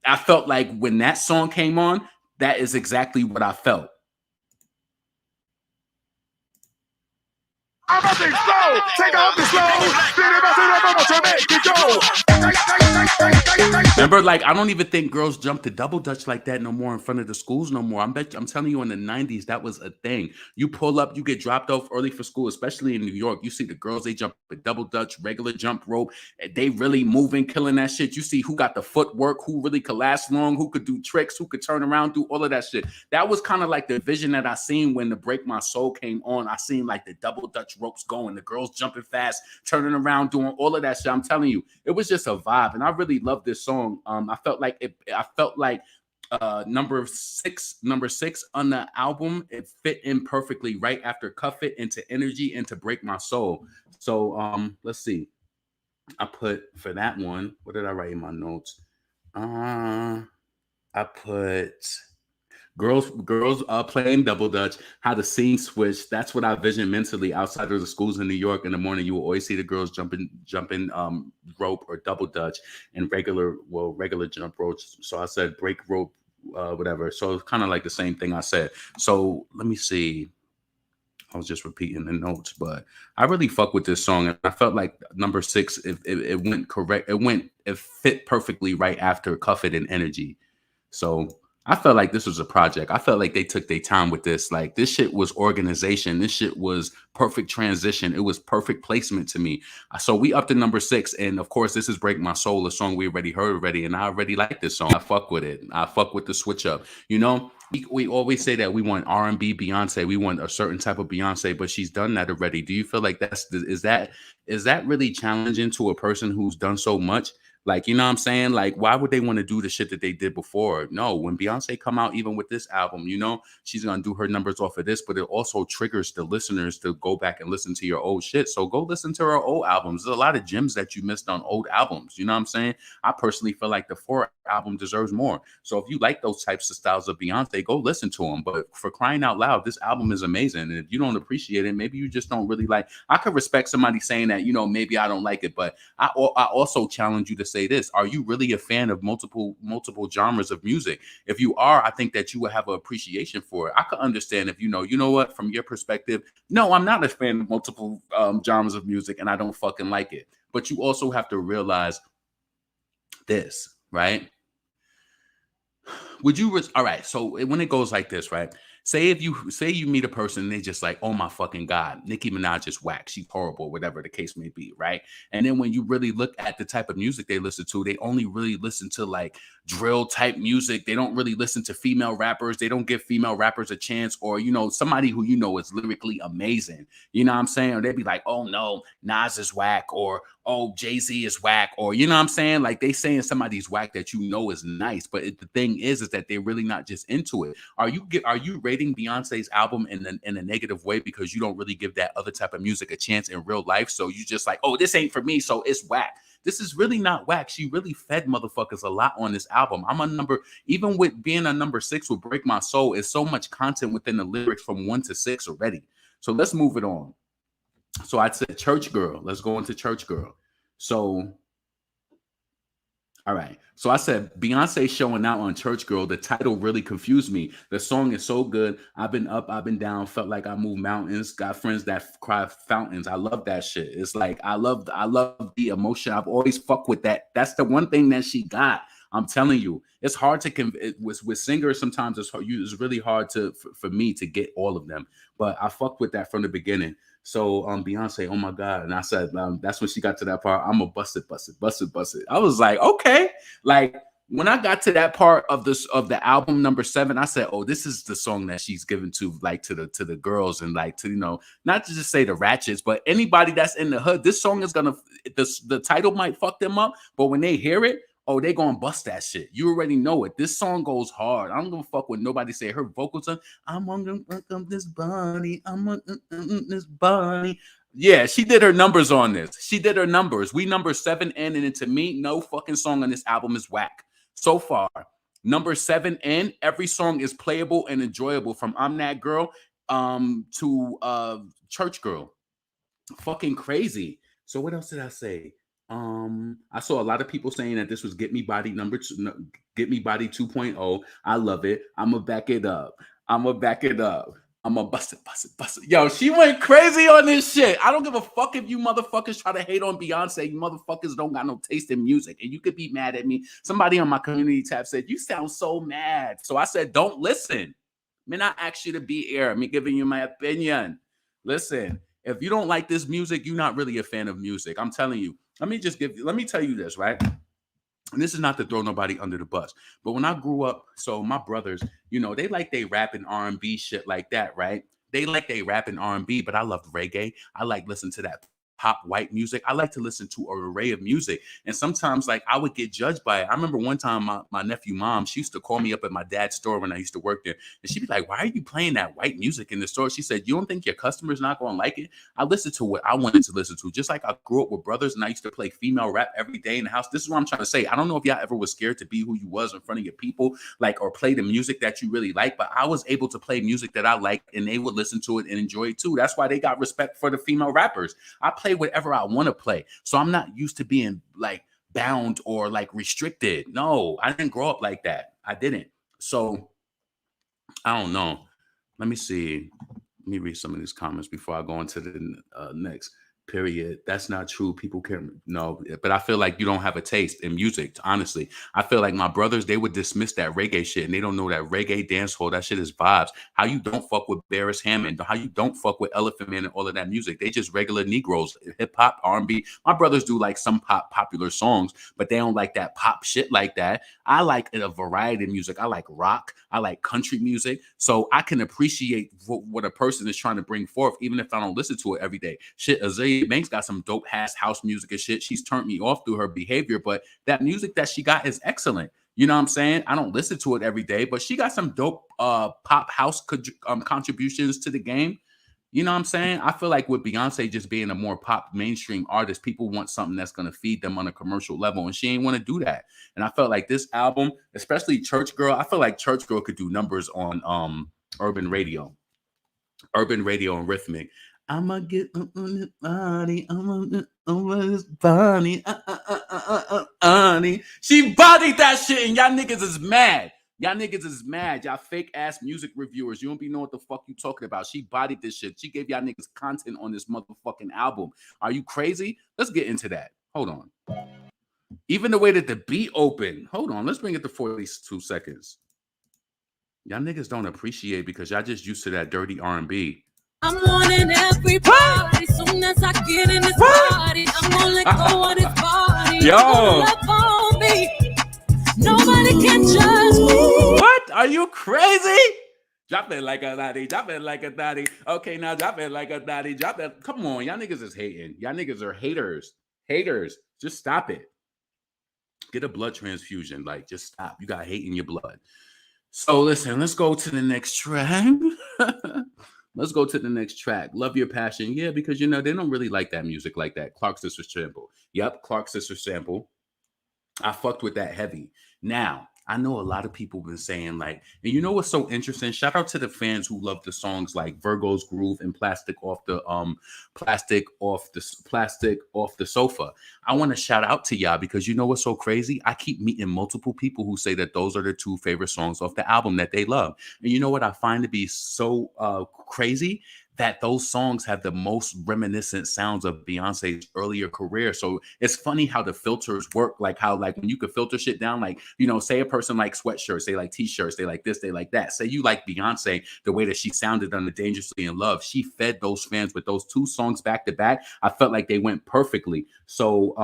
I felt like when that song came on, that is exactly what I felt. I'm about to explode. Take off the slow. Make it go. Remember, like, I don't even think girls jump to double dutch like that no more in front of the schools no more. I'm telling you, in the 90s, that was a thing. You pull up, you get dropped off early for school, especially in New York. You see the girls, they jump a double dutch, regular jump rope. They really moving, killing that shit. You see who got the footwork, who really could last long, who could do tricks, who could turn around, do all of that shit. That was kind of like the vision that I seen when the Break My Soul came on. I seen like the double dutch ropes going, the girls jumping fast, turning around, doing all of that shit. I'm telling you, it was just a vibe, and I really love this song. I felt like number six on the album, it fit in perfectly right after Cuff It into Energy into Break My Soul. So let's see. I put for that one, what did I write in my notes? I put girls playing double dutch, how the scene switched. That's what I vision mentally. Outside of the schools in New York in the morning, you will always see the girls jumping rope or double dutch and regular jump ropes. So I said break rope, whatever. So it's kind of like the same thing I said. So let me see. I was just repeating the notes, but I really fuck with this song, and I felt like number 6, it went correct. It fit perfectly right after Cuff It and Energy. So I felt like this was a project. I felt like they took their time with this. Like, this shit was organization. This shit was perfect transition. It was perfect placement to me. So we up to number 6. And of course, this is Break My Soul, a song we already heard already. And I already like this song. I fuck with it. I fuck with the switch up. You know, we always say that we want R&B Beyonce. We want a certain type of Beyonce, but she's done that already. Do you feel like is that really challenging to a person who's done so much? Like, you know what I'm saying? Like, why would they want to do the shit that they did before? No, when Beyonce come out, even with this album, you know, she's going to do her numbers off of this, but it also triggers the listeners to go back and listen to your old shit. So go listen to her old albums. There's a lot of gems that you missed on old albums. You know what I'm saying? I personally feel like the 4 album deserves more. So if you like those types of styles of Beyonce, go listen to them. But for crying out loud, this album is amazing. And if you don't appreciate it, maybe you just don't really like. I could respect somebody saying that, you know, maybe I don't like it, but I also challenge you to say this: are you really a fan of multiple genres of music? If you are, I think that you will have an appreciation for it. I could understand if you know what, from your perspective, no, I'm not a fan of multiple genres of music and I don't fucking like it. But you also have to realize this, right? Would you all right, so when it goes like this, right? Say you meet a person and they just like, oh my fucking God, Nicki Minaj is whack, she's horrible, whatever the case may be, right? And then when you really look at the type of music they listen to, they only really listen to like drill type music. They don't really listen to female rappers. They don't give female rappers a chance, or somebody who is lyrically amazing. You know what I'm saying? Or they'd be like, oh no, Nas is whack, or oh, Jay-Z is whack, or you know what I'm saying? Like they saying somebody's whack that is nice, but the thing is that they're really not just into it. Are you rating Beyonce's album in a negative way because you don't really give that other type of music a chance in real life? So you just like, oh, this ain't for me, so it's whack. This is really not whack. She really fed motherfuckers a lot on this album. Even with being a number 6 would break my soul. It's so much content within the lyrics from 1 to 6 already. So let's move it on. So I said Church Girl. Let's go into Church Girl. So, all right. So I said Beyonce showing out on Church Girl. The title really confused me. The song is so good. I've been up, I've been down, felt like I moved mountains, got friends that cry fountains. I love that shit. It's like I love the emotion. I've always fucked with that. That's the one thing that she got. I'm telling you, it's hard to with singers. Sometimes it's really hard for me to get all of them. But I fucked with that from the beginning. So Beyonce, oh my God. And I said, that's when she got to that part. I'm a bust it. I was like, okay. Like when I got to that part of the album number 7, I said, oh, this is the song that she's given to like to the girls and like to, not to just say the ratchets, but anybody that's in the hood. This song is the title might fuck them up, but when they hear it, oh, they gonna bust that shit. You already know it. This song goes hard. I don't give a fuck what nobody say. Her vocals are, I'm gonna fuck up this body. I'm gonna this body. Yeah, she did her numbers on this. She did her numbers. We number 7 in, and to me, no fucking song on this album is whack. So far, number 7 in, every song is playable and enjoyable from I'm That Girl to Church Girl. Fucking crazy. So what else did I say? I saw a lot of people saying that this was Get Me Body 2.0. I love it. I'ma back it up. I'ma bust it. Yo, she went crazy on this shit. I don't give a fuck if you motherfuckers try to hate on Beyonce. You motherfuckers don't got no taste in music. And you could be mad at me. Somebody on my community tab said, you sound so mad. So I said, don't listen. Man, I asked you to be here. Me giving you my opinion. Listen, if you don't like this music, you're not really a fan of music. I'm telling you. Let me tell you this, right? And this is not to throw nobody under the bus, but when I grew up, so my brothers, they like they rap and R&B shit like that, right? They like they rap and R&B, but I loved reggae. I like listen to that pop white music. I like to listen to an array of music. And sometimes like I would get judged by it. I remember one time my nephew mom, she used to call me up at my dad's store when I used to work there. And she'd be like, why are you playing that white music in the store? She said, you don't think your customer's not going to like it? I listened to what I wanted to listen to. Just like I grew up with brothers and I used to play female rap every day in the house. This is what I'm trying to say. I don't know if y'all ever was scared to be who you was in front of your people, like, or play the music that you really like, but I was able to play music that I liked and they would listen to it and enjoy it too. That's why they got respect for the female rappers. I play whatever I want to play. So I'm not used to being like bound or like restricted. No, I didn't grow up like that. I didn't. So I don't know. Let me see. Let me read some of these comments before I go into the next. Period. That's not true. People can no, but I feel like you don't have a taste in music. Honestly, I feel like my brothers, they would dismiss that reggae shit, and they don't know that reggae dancehall, that shit is vibes. How you don't fuck with Barris Hammond? How you don't fuck with Elephant Man and all of that music? They just regular Negroes, hip hop, R&B. My brothers do like some popular songs, but they don't like that pop shit like that. I like a variety of music. I like rock. I like country music, so I can appreciate what a person is trying to bring forth, even if I don't listen to it every day. Shit, Azalea Banks got some dope ass house music and shit. She's turned me off through her behavior, but that music that she got is excellent. You know what I'm saying? I don't listen to it every day, but she got some dope pop house contributions to the game. You know what I'm saying? I feel like with Beyonce just being a more pop mainstream artist, people want something that's going to feed them on a commercial level, and she ain't want to do that. And I felt like this album, especially Church Girl, I feel like Church Girl could do numbers on urban radio and rhythmic. I'ma get on this body. I'ma get over this body. She bodied that shit, and y'all niggas is mad. Y'all fake ass music reviewers. You don't be know what the fuck you talking about. She bodied this shit. She gave y'all niggas content on this motherfucking album. Are you crazy? Let's get into that. Hold on. Even the way that the beat opened. Hold on. Let's bring it to 42 seconds. Y'all niggas don't appreciate because y'all just used to that dirty R&B. I'm wanting everybody. Soon as I get in this party, I'm gonna let go of this body. Yo. Love on me. Nobody can judge me. What? Are you crazy? Drop it like a daddy, drop it like a daddy. Okay, now drop it like a daddy, drop it. Come on, y'all niggas is hating. Y'all niggas are haters. Haters. Just stop it. Get a blood transfusion. Like, just stop. You got hate in your blood. So listen, let's go to the next track. Let's go to the next track. Love Your Passion. Yeah, because you know they don't really like that music like that. Clark Sister sample. Yep, Clark Sister sample. I fucked with that heavy. Now, I know a lot of people been saying like, and you know what's so interesting? Shout out to the fans who love the songs like Virgo's Groove and Plastic Off the Sofa. I want to shout out to y'all because you know what's so crazy? I keep meeting multiple people who say that those are their two favorite songs off the album that they love. And you know what I find to be so crazy? That those songs have the most reminiscent sounds of Beyonce's earlier career. So it's funny how the filters work, like how like when you could filter shit down, like, you know, say a person like sweatshirts, they like t-shirts, they like this, they like that. Say you like Beyonce, the way that she sounded on the Dangerously in Love, she fed those fans with those two songs back to back. I felt like they went perfectly. So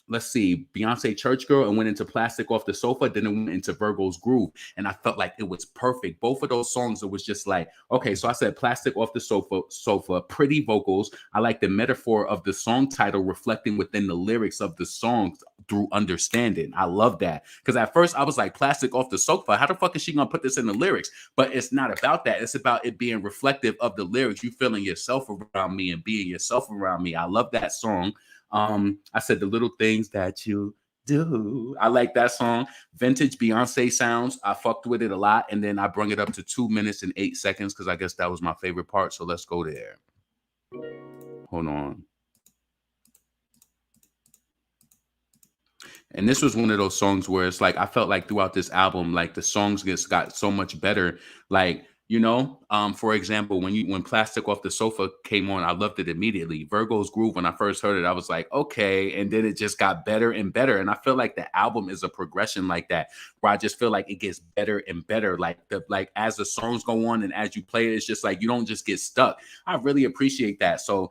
let's see, Beyonce Church Girl and went into Plastic Off the Sofa, then it went into Virgo's Groove. And I felt like it was perfect. Both of those songs, it was just like, okay, so I said Plastic Off the Sofa, pretty vocals. I like the metaphor of the song title reflecting within the lyrics of the songs through understanding. I love that. Because at first I was like, Plastic Off the Sofa, how the fuck is she gonna put this in the lyrics? But it's not about that. It's about it being reflective of the lyrics. You feeling yourself around me and being yourself around me. I love that song. I said the little things that you do. I like that song. Vintage Beyonce sounds. I fucked with it a lot. And then I brung it up to 2 minutes and 8 seconds because I guess that was my favorite part. So let's go there. Hold on. And this was one of those songs where it's like I felt like throughout this album, like the songs got so much better. Like, you know, for example, when Plastic Off the Sofa came on, I loved it immediately. Virgo's Groove, when I first heard it, I was like, okay. And then it just got better and better. And I feel like the album is a progression like that, where I just feel like it gets better and better. Like as the songs go on and as you play it, it's just like you don't just get stuck. I really appreciate that. So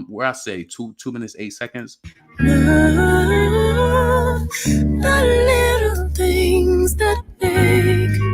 where I say 2 minutes 8 seconds. Love the little things that make you.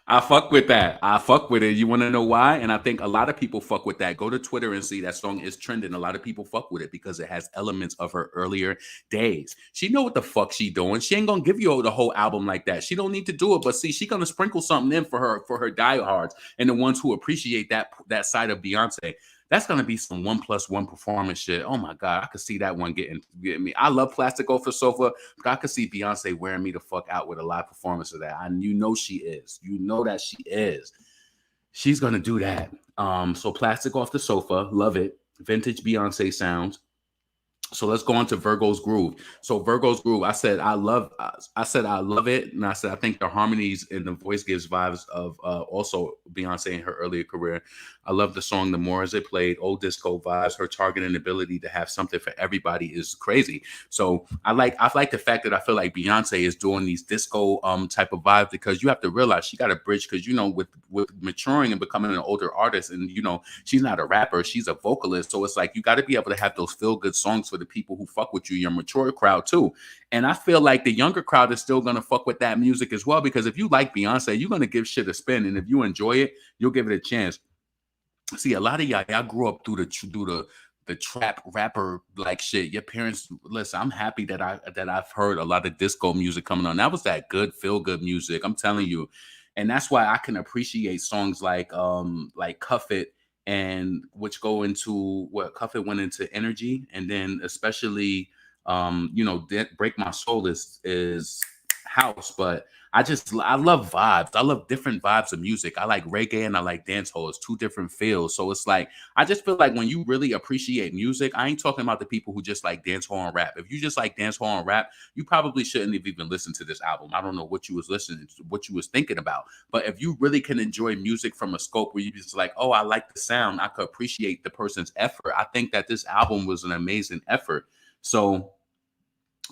I fuck with that. I fuck with it. You want to know why? And I think a lot of people fuck with that. Go to Twitter and see that song is trending. A lot of people fuck with it because it has elements of her earlier days. She know what the fuck she doing. She ain't gonna give you the whole album like that. She don't need to do it. But see, she gonna sprinkle something in for her diehards and the ones who appreciate that side of Beyonce. That's gonna be some 1+1 performance shit. Oh my god, I could see that one getting me. I love Plastic Off the Sofa, but I could see Beyonce wearing me the fuck out with a live performance of that. And you know she is. You know that she is. She's gonna do that. So Plastic Off the Sofa, love it. Vintage Beyonce sounds. So let's go on to Virgo's Groove. So Virgo's Groove, I said I love it, and I said I think the harmonies and the voice gives vibes of also Beyonce in her earlier career. I love the song. The more as it played, old disco vibes. Her targeting ability to have something for everybody is crazy. So I like the fact that I feel like Beyonce is doing these disco type of vibes because you have to realize she got a bridge because you know with maturing and becoming an older artist, and you know she's not a rapper, she's a vocalist. So it's like you got to be able to have those feel good songs for the people who fuck with you, your mature crowd too. And I feel like the younger crowd is still gonna fuck with that music as well because if you like Beyonce, you're gonna give shit a spin, and if you enjoy it, you'll give it a chance. See, a lot of y'all grew up through the trap rapper like shit. Your parents, listen, I'm happy that I've heard a lot of disco music coming on. That was that good feel good music. I'm telling you. And that's why I can appreciate songs like Cuff It, and which go into what Cuff It went into Energy, and then especially Break My Soul is house, but I love vibes. I love different vibes of music. I like reggae and I like dancehall. It's two different feels. So it's like I just feel like when you really appreciate music, I ain't talking about the people who just like dancehall and rap. If you just like dancehall and rap, you probably shouldn't have even listened to this album. I don't know what you was listening to, what you was thinking about. But if you really can enjoy music from a scope where you just like, oh, I like the sound, I could appreciate the person's effort. I think that this album was an amazing effort. So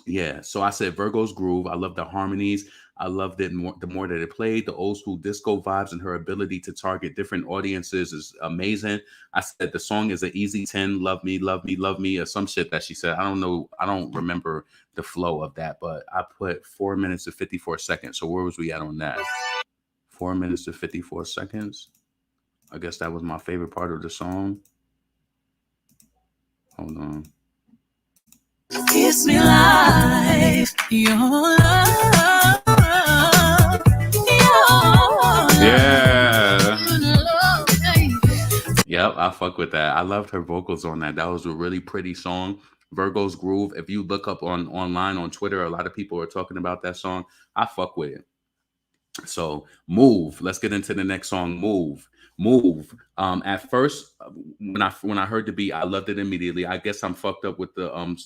Yeah, so I said Virgo's groove. I love the harmonies. I loved it more the more that it played. The old school disco vibes and her ability to target different audiences is amazing. I said the song is an easy 10. Love me, love me, love me, or some shit that she said. I don't know. I don't remember the flow of that, but I put 4 minutes to 54 seconds. So where was we at on that? 4 minutes to 54 seconds. I guess that was my favorite part of the song. Hold on. Kiss me life, your love, Yeah. Yep, I fuck with that. I loved her vocals on that. That was a really pretty song. Virgo's Groove. If you look up online on Twitter, a lot of people are talking about that song. I fuck with it. So Move. Let's get into the next song. Move. At first, when I heard the beat, I loved it immediately. I guess I'm fucked up with the I'm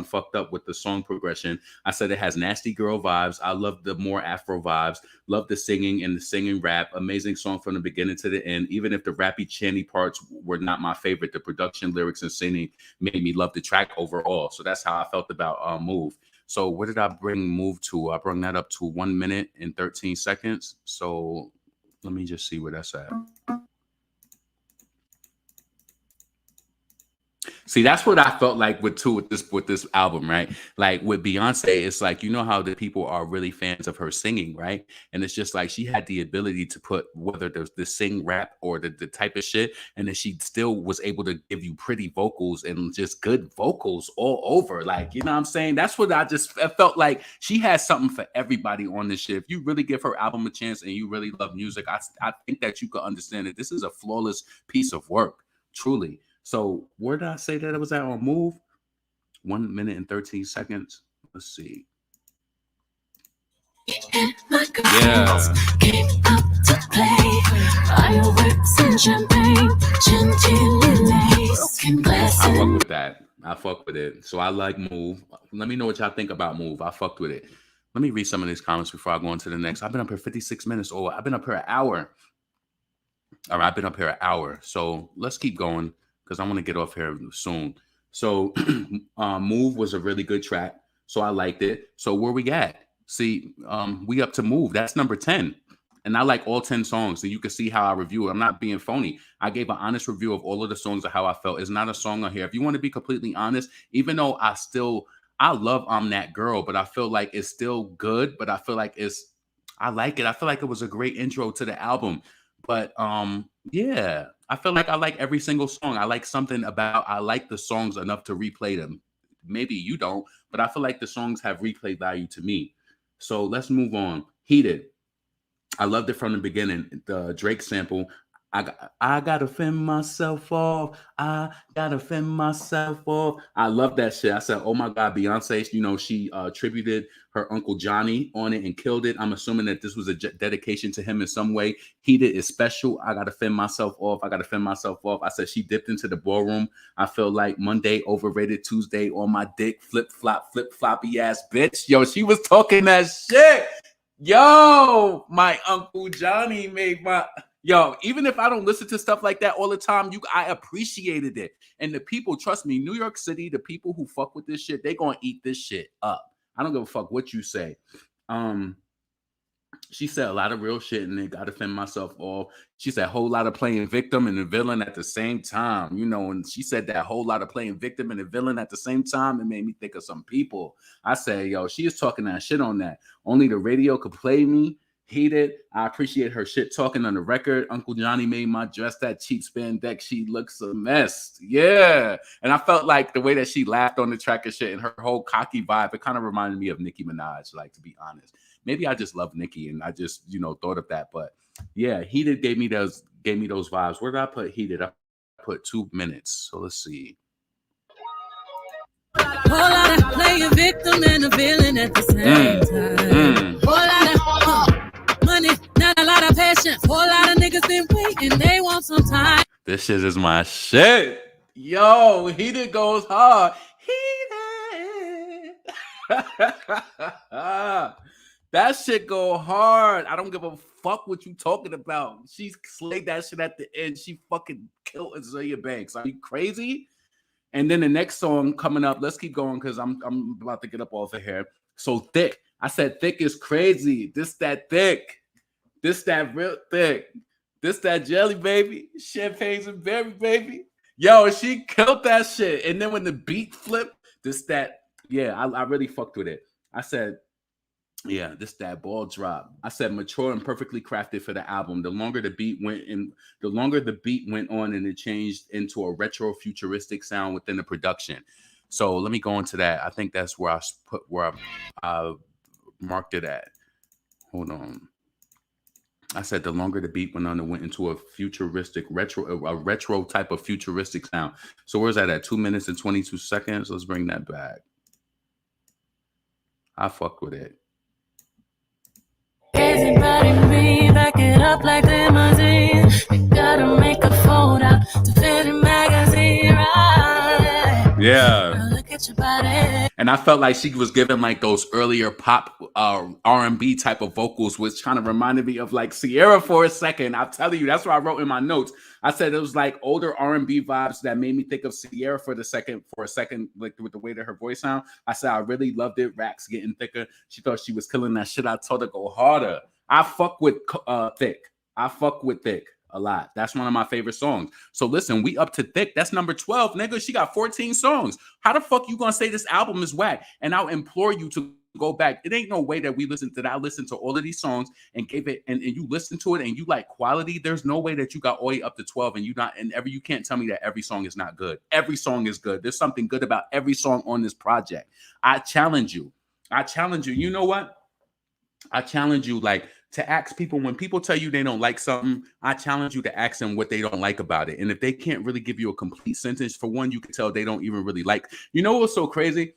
fucked up with the song progression. I said it has nasty girl vibes. I love the more Afro vibes. Love the singing and the singing rap. Amazing song from the beginning to the end. Even if the rappy chanty parts were not my favorite, the production, lyrics, and singing made me love the track overall. So that's how I felt about Move. So where did I bring Move to? I brought that up to 1 minute and 13 seconds. So let me just see where that's at. See, that's what I felt like with this album, right? Like with Beyonce, it's like, you know how the people are really fans of her singing, right? And it's just like she had the ability to put whether there's the sing rap or the type of shit, and then she still was able to give you pretty vocals and just good vocals all over. Like, you know what I'm saying? That's what I felt like she has something for everybody on this shit. If you really give her album a chance and you really love music, I think that you could understand that this is a flawless piece of work, truly. So where did I say that it was at on Move? 1 minute and 13 seconds. Let's see. Yeah. I fuck with that. I fuck with it. So I like Move. Let me know what y'all think about Move. I fucked with it. Let me read some of these comments before I go on to the next. I've been up here 56 minutes. Oh, I've been up here an hour. All right, I've been up here an hour. So let's keep going, because I want to get off here soon. So Move was a really good track. So I liked it. So where we at? See, we up to Move. That's number 10. And I like all 10 songs. So you can see how I review it. I'm not being phony. I gave an honest review of all of the songs of how I felt. It's not a song on here. If you want to be completely honest, even though I love I'm That Girl, but I feel like it's still good. But I feel like I like it. I feel like it was a great intro to the album. But yeah, I feel like I like every single song. I like the songs enough to replay them. Maybe you don't, but I feel like the songs have replay value to me. So let's move on. Heated. I loved it from the beginning. The Drake sample. I gotta fend myself off. I gotta fend myself off. I love that shit. I said, oh my God, Beyonce, you know, she tributed her Uncle Johnny on it and killed it. I'm assuming that this was a dedication to him in some way. Heated is special. I gotta fend myself off. I gotta fend myself off. I said she dipped into the ballroom. I feel like Monday overrated, Tuesday on my dick, flip floppy ass bitch. Yo, she was talking that shit. Yo, my Uncle Johnny made my... Yo, even if I don't listen to stuff like that all the time, I appreciated it. And the people, trust me, New York City, the people who fuck with this shit, they gonna eat this shit up. I don't give a fuck what you say. She said a lot of real shit, and they gotta fend myself off. She said a whole lot of playing victim and the villain at the same time, you know, and she said that whole lot of playing victim and the villain at the same time. It made me think of some people. I say, yo, she is talking that shit on that. Only the radio could play me. Heated. I appreciate her shit talking on the record. Uncle Johnny made my dress that cheap spandex. She looks a mess. Yeah. And I felt like the way that she laughed on the track and shit and her whole cocky vibe, it kind of reminded me of Nicki Minaj, like, to be honest. Maybe I just love Nicki and I just, you know, thought of that. But yeah, Heated gave me those vibes. Where did I put Heated? I put 2 minutes. So let's see. Whole lot of playing victim and a villain at the same time. Whole lot of money, not a lot of patience. Whole lot of niggas been waiting, they want some time. This shit is my shit. Yo, Heated goes hard. Heated. That shit go hard. I don't give a fuck what you talking about. She slayed that shit at the end. She fucking killed Azealia Banks. Are you crazy? And then the next song coming up, let's keep going because I'm about to get up off of here. So Thick. I said Thick is crazy. This that thick. This that real thick. This that jelly, baby. Champagne's and berry, baby. Yo, she killed that shit. And then when the beat flipped, this that, yeah, I really fucked with it. I said, yeah, this that ball drop. I said mature and perfectly crafted for the album. The longer the beat went on and it changed into a retro futuristic sound within the production. So let me go into that. I think that's where I marked it at. Hold on. I said the longer the beat went on, it went into a futuristic retro type of futuristic sound. So where's that at? 2 minutes and 22 seconds. Let's bring that back. I fucked with it. Crazy body me, back it up like limousine. You gotta make a photo to fit a magazine, right? Yeah. Now look at your body. And I felt like she was giving like those earlier pop R&B type of vocals, which kind of reminded me of like Sierra for a second. I'll tell you, that's what I wrote in my notes. I said it was like older R&B vibes that made me think of Sierra for a second, like with the way that her voice sound. I said I really loved it. Racks getting thicker. She thought she was killing that shit. I told her go harder. I fuck with Thick. I fuck with Thick a lot. That's one of my favorite songs. So listen, we up to Thick. That's number 12, nigga. She got 14 songs. How the fuck you gonna say this album is whack? And I'll implore you to go back. It ain't no way that we listened to that. I listened to all of these songs and gave it, and you listen to it and you like quality. There's no way that you got all the way up to 12 and you can't tell me that every song is not good. Every song is good. There's something good about every song on this project. I challenge you. You know what? I challenge you like to ask people when people tell you they don't like something. I challenge you to ask them what they don't like about it. And if they can't really give you a complete sentence, for one, you can tell they don't even really like. You know what's so crazy?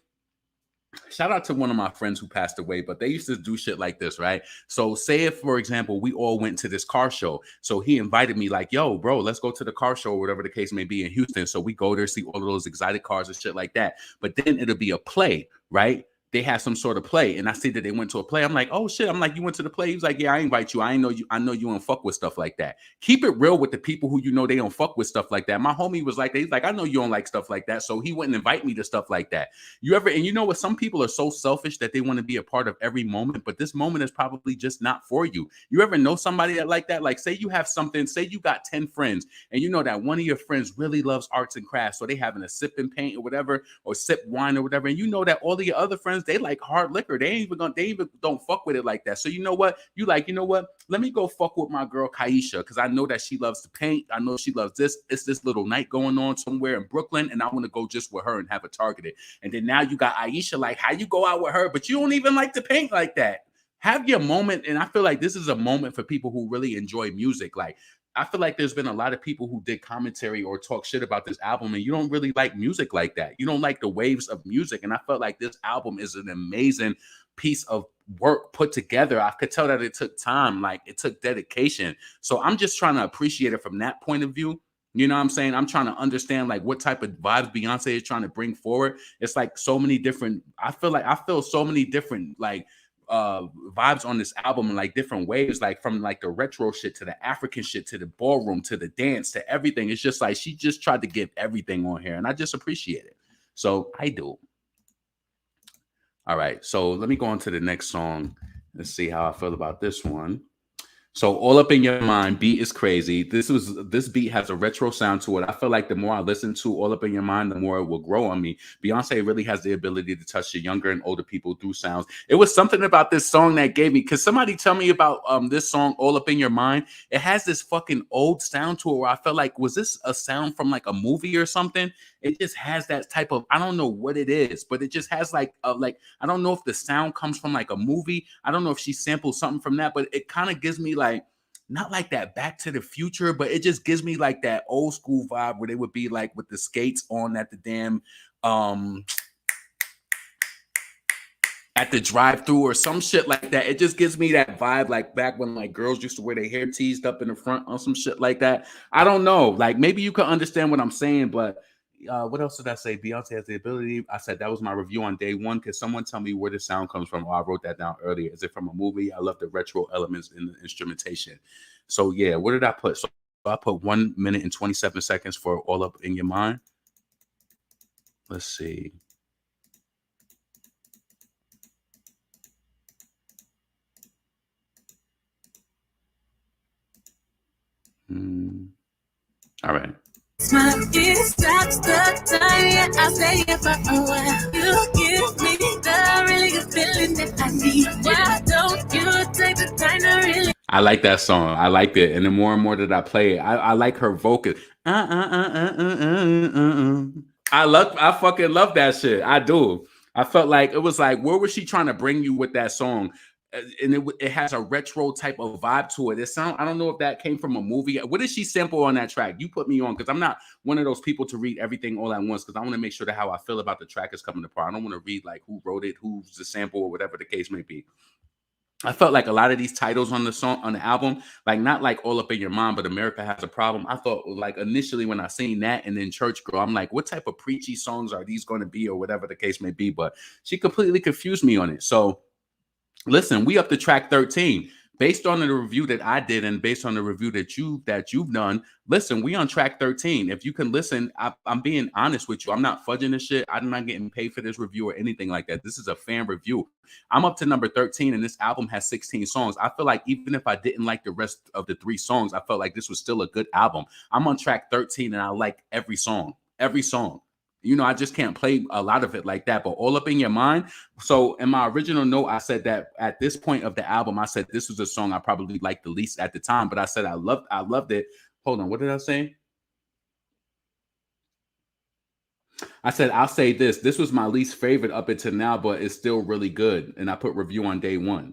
Shout out to one of my friends who passed away, but they used to do shit like this, right? So say if, for example, we all went to this car show. So he invited me like, yo, bro, let's go to the car show or whatever the case may be in Houston. So we go there, see all of those exotic cars and shit like that. But then it'll be a play, right? They have some sort of play, and I see that they went to a play. I'm like, oh shit. I'm like, you went to the play? He was like, yeah, I invite you. I know you don't fuck with stuff like that. Keep it real with the people who you know they don't fuck with stuff like that. My homie was like, he's like, I know you don't like stuff like that, so he wouldn't invite me to stuff like that. And you know what? Some people are so selfish that they want to be a part of every moment, but this moment is probably just not for you. You ever know somebody that like that? Like, say you have something, say you got 10 friends, and you know that one of your friends really loves arts and crafts, so they having a sip and paint or whatever, or sip wine or whatever, and you know that all of your other friends, they like hard liquor. They even don't fuck with it like that. So you know what? You know what? Let me go fuck with my girl Kaisha, because I know that she loves to paint. I know she loves this. It's this little night going on somewhere in Brooklyn, and I want to go just with her and have it targeted. And then now you got Aisha, like, how you go out with her, but you don't even like to paint like that. Have your moment. And I feel like this is a moment for people who really enjoy music. Like, I feel like there's been a lot of people who did commentary or talk shit about this album, and you don't really like music like that. You don't like the waves of music. And I felt like this album is an amazing piece of work put together. I could tell that it took time, like it took dedication. So I'm just trying to appreciate it from that point of view. You know what I'm saying? I'm trying to understand like what type of vibes Beyonce is trying to bring forward. It's like so many different, I feel so many different like vibes on this album in like different ways, like from like the retro shit to the African shit to the ballroom to the dance to everything. It's just like she just tried to give everything on here, and I just appreciate it. So I do. All right, so let me go on to the next song. Let's see how I feel about this one. So All Up in Your Mind, beat is crazy. This beat has a retro sound to it. I feel like the more I listen to All Up in Your Mind, the more it will grow on me. Beyonce really has the ability to touch the younger and older people through sounds. It was something about this song that gave me, because somebody tell me about this song, All Up in Your Mind. It has this fucking old sound to it where I felt like, was this a sound from like a movie or something? It just has that type of, I don't know what it is, but it just has like I don't know if the sound comes from like a movie. I don't know if she sampled something from that, but it kind of gives me like, not like that Back to the Future, but it just gives me like that old school vibe where they would be like with the skates on at the damn at the drive-through or some shit like that. It just gives me that vibe like back when like girls used to wear their hair teased up in the front on some shit like that. I don't know. Like maybe you can understand what I'm saying, but what else did I say? Beyonce has the ability. I said that was my review on day one. Could someone tell me where the sound comes from? Oh, I wrote that down earlier. Is it from a movie? I love the retro elements in the instrumentation. So yeah, what did I put? So I put 1 minute and 27 seconds for All Up in Your Mind. Let's see. All right. My kiss starts the time, I'll stay here for a while. You give me the really good feeling that I need. Why don't you take the time to really? I like that song. I liked it, and the more and more that I play it, I like her vocal. I fucking love that shit. I do. I felt like it was like, where was she trying to bring you with that song? And it has a retro type of vibe to it. I don't know if that came from a movie. What did she sample on that track? You put me on, because I'm not one of those people to read everything all at once, because I want to make sure that how I feel about the track is coming apart. I don't want to read like who wrote it, who's the sample, or whatever the case may be. I felt like a lot of these titles on the album, like not like All Up in Your Mind, but America Has a Problem. I thought like initially when I seen that and then Church Girl, I'm like, what type of preachy songs are these going to be, or whatever the case may be? But she completely confused me on it. So listen, we up to track 13. Based on the review that I did and based on the review that you've done, listen, we on track 13. If you can listen, I'm being honest with you. I'm not fudging this shit. I'm not getting paid for this review or anything like that. This is a fan review. I'm up to number 13, and this album has 16 songs. I feel like even if I didn't like the rest of the 3 songs, I felt like this was still a good album. I'm on track 13, and I like every song. Every song. You know, I just can't play a lot of it like that, but All Up in Your Mind. So in my original note, I said that at this point of the album, I said this was a song I probably liked the least at the time, but I said I loved it. Hold on, what did I say? I said, I'll say this. This was my least favorite up until now, but it's still really good. And I put review on day 1.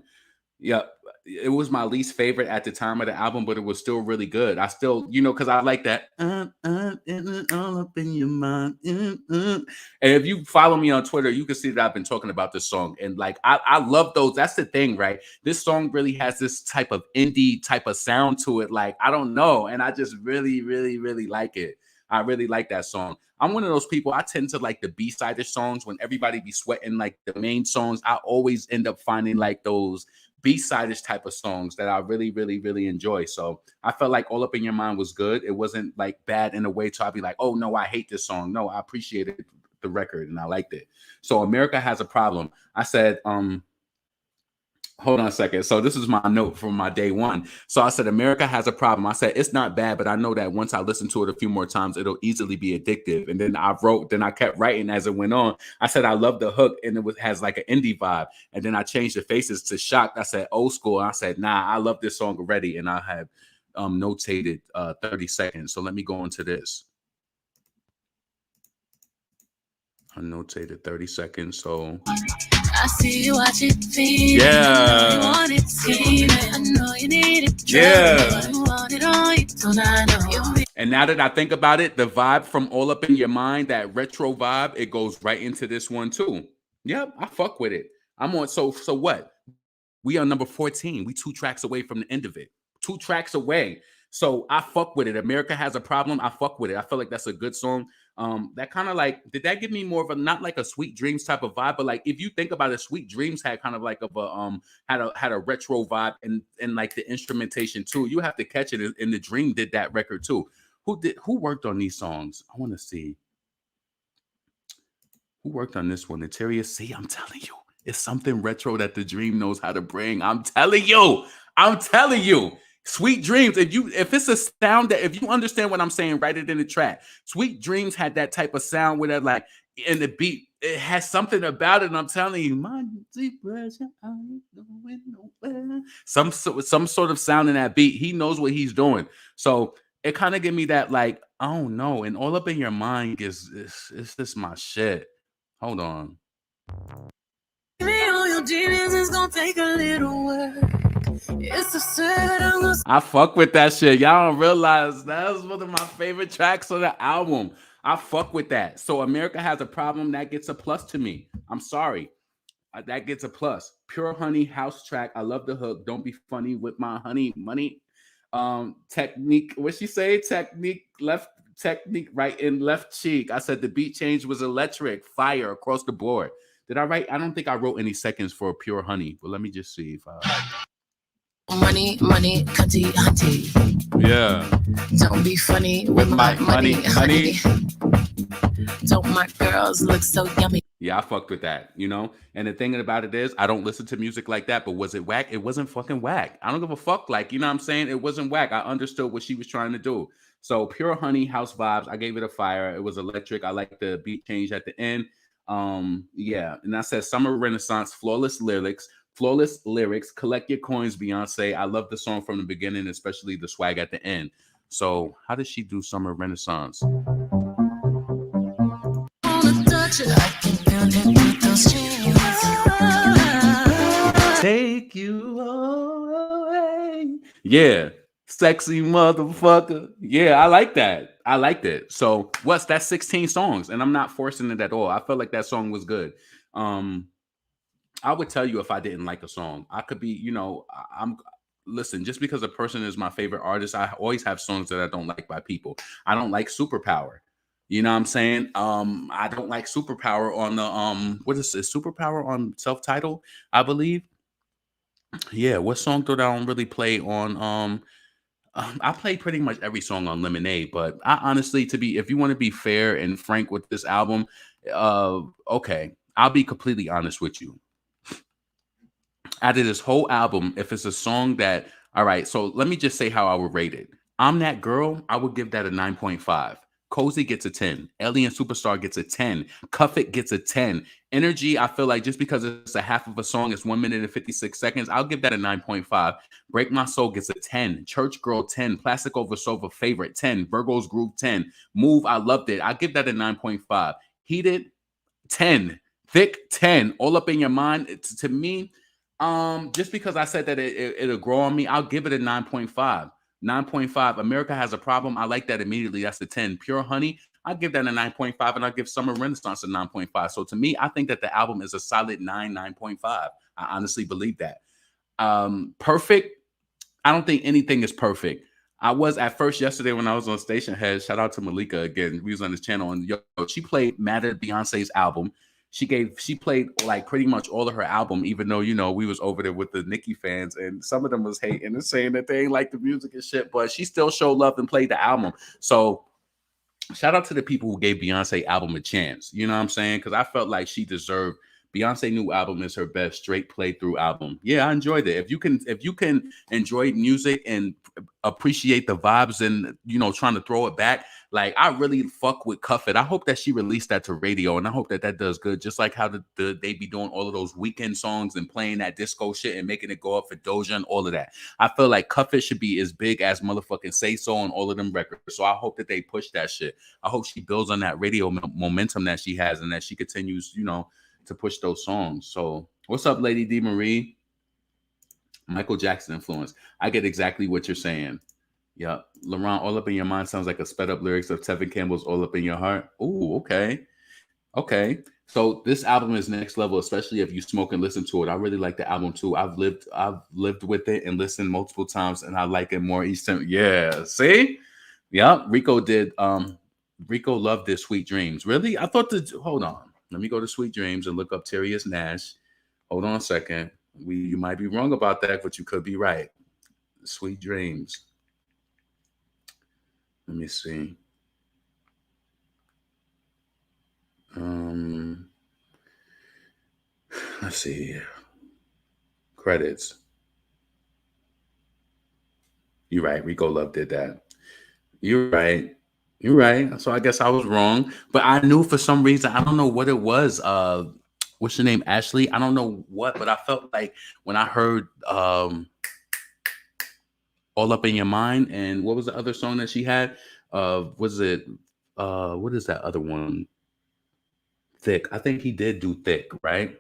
Yep. It was my least favorite at the time of the album, but it was still really good. I still, you know, because I like that. All up in your mind. And if you follow me on Twitter, you can see that I've been talking about this song. And like, I love those. That's the thing, right? This song really has this type of indie type of sound to it. Like, I don't know. And I just really, really, really like it. I really like that song. I'm one of those people. I tend to like the B-sided songs when everybody be sweating like the main songs. I always end up finding like those B-sided type of songs that I really, really, really enjoy. So I felt like All Up in Your Mind was good. It wasn't like bad in a way to I'd be like, oh no, I hate this song. No, I appreciated the record and I liked it. So America Has a Problem. I said, hold on a second. So this is my note from my day 1. So I said, America Has a Problem. I said, it's not bad, but I know that once I listen to it a few more times, it'll easily be addictive. And then I kept writing as it went on. I said, I love the hook and it has like an indie vibe. And then I changed the faces to shocked. I said, old school. And I said, nah, I love this song already. And I have notated 30 seconds. So let me go into this. I notated 30 seconds. So I see you watch it, feel yeah. You want it, see it. I know you need it. Yeah. You want it all, you don't I know. And now that I think about it, the vibe from All Up in Your Mind, that retro vibe, it goes right into this one too. Yep, I fuck with it. I'm on. So what? We are number 14. We 2 tracks away from the end of it. 2 tracks away. So I fuck with it. America Has a Problem. I fuck with it. I feel like that's a good song. That kind of like, did that give me more of a, not like a Sweet Dreams type of vibe, but like if you think about it, Sweet Dreams had kind of like of a had a retro vibe and like the instrumentation too. You have to catch it. And The Dream did that record too. Who worked on these songs? I want to see who worked on this one. Interior. See, I'm telling you, it's something retro that The Dream knows how to bring. I'm telling you. Sweet Dreams. If it's a sound that, if you understand what I'm saying, write it in the track. Sweet Dreams had that type of sound where that like in the beat, it has something about it. And I'm telling you, my deep pressure, I ain't going nowhere. Some sort of sound in that beat. He knows what he's doing. So it kind of give me that like, I don't know. And All Up in Your Mind is this my shit. Hold on. Me on your demons is gonna take a little work. It's a set. I fuck with that shit. Y'all don't realize that was one of my favorite tracks on the album. I fuck with that. So America Has a Problem. That gets a plus to me. I'm sorry. That gets a plus. Pure Honey house track. I love the hook. Don't be funny with my honey money. Technique. What she say? Technique right in left cheek. I said the beat change was electric. Fire across the board. Did I write? I don't think I wrote any seconds for Pure Honey. But let me just see if I. money, money, cunty, hunty. Yeah. Don't be funny with my money, honey. Don't my girls look so yummy? Yeah, I fucked with that, you know? And the thing about it is, I don't listen to music like that, but was it whack? It wasn't fucking whack. I don't give a fuck. Like, you know what I'm saying? It wasn't whack. I understood what she was trying to do. So Pure Honey, House Vibes, I gave it a fire. It was electric. I like the beat change at the end. Yeah. And that says Summer Renaissance, flawless lyrics, collect your coins, Beyonce. I love the song from the beginning, especially the swag at the end. So how does she do Summer Renaissance? Take you away. Yeah. Sexy motherfucker. Yeah, I like that. I liked it. So what's that? 16 songs, and I'm not forcing it at all. I felt like that song was good. I would tell you if I didn't like a song. I could be, you know, I'm listen, just because a person is my favorite artist, I always have songs that I don't like by people. I don't like Superpower. You know what I'm saying? I don't like Superpower on the what is this? Superpower on self-titled, I believe. Yeah, what song did I don't really play on I play pretty much every song on Lemonade, but I honestly, if you want to be fair and frank with this album, okay, I'll be completely honest with you. Out of this whole album, if it's a song that, all right, so let me just say how I would rate it. I'm That Girl, I would give that a 9.5. Cozy gets a 10. Alien Superstar gets a 10. Cuff It gets a 10. Energy, I feel like just because it's a half of a song, it's 1 minute and 56 seconds, I'll give that a 9.5. Break My Soul gets a 10. Church Girl, 10. Plastic Over Sofa, Favorite, 10. Virgo's Groove, 10. Move, I Loved It. I give that a 9.5. Heated, 10. Thick, 10. All Up in Your Mind, to me, just because I said that it'll grow on me, I'll give it a 9.5. 9.5. America Has a Problem. I like that immediately. That's a 10. Pure Honey, I give that a 9.5, and I give Summer Renaissance a 9.5. So to me, I think that the album is a solid 9.5. I honestly believe that. Perfect. I don't think anything is perfect. I was at first yesterday when I was on Station Head. Shout out to Malika again. We was on this channel, and she played Mad at Beyonce's album. She played like pretty much all of her album, even though, you know, we was over there with the Nicki fans and some of them was hating and saying that they ain't like the music and shit, but she still showed love and played the album. So shout out to the people who gave Beyonce album a chance. You know what I'm saying? Because I felt like she deserved. Beyonce new album is her best straight playthrough album. Yeah, I enjoyed it. If you can enjoy music and appreciate the vibes and, you know, trying to throw it back, like I really fuck with Cuff It. I hope that she released that to radio, and I hope that does good. Just like how they be doing all of those weekend songs and playing that disco shit and making it go up for Doja and all of that. I feel like Cuff It should be as big as motherfucking Say So on all of them records. So I hope that they push that shit. I hope she builds on that radio momentum that she has and that she continues, you know, to push those songs. So what's up, Lady D Marie? Michael Jackson influence. I get exactly what you're saying. Yeah, Laurent, All Up in Your Mind sounds like a sped up lyrics of Tevin Campbell's All Up in Your Heart. Oh, okay. So this album is next level, especially if you smoke and listen to it. I really like the album too. I've lived with it and listened multiple times, and I like it more each time. Yeah, see? Yeah, Rico loved this Sweet Dreams. Really? I thought hold on. Let me go to Sweet Dreams and look up Terrius Nash. Hold on a second. You might be wrong about that, but you could be right. Sweet Dreams. Let me see. Let's see. Credits. You're right. Rico Love did that. You're right. So I guess I was wrong, but I knew for some reason, I don't know what it was. What's your name? Ashley? I don't know what, but I felt like when I heard All Up in Your Mind, and what was the other song that she had? Was it what is that other one? Thick. I think he did do Thick, right?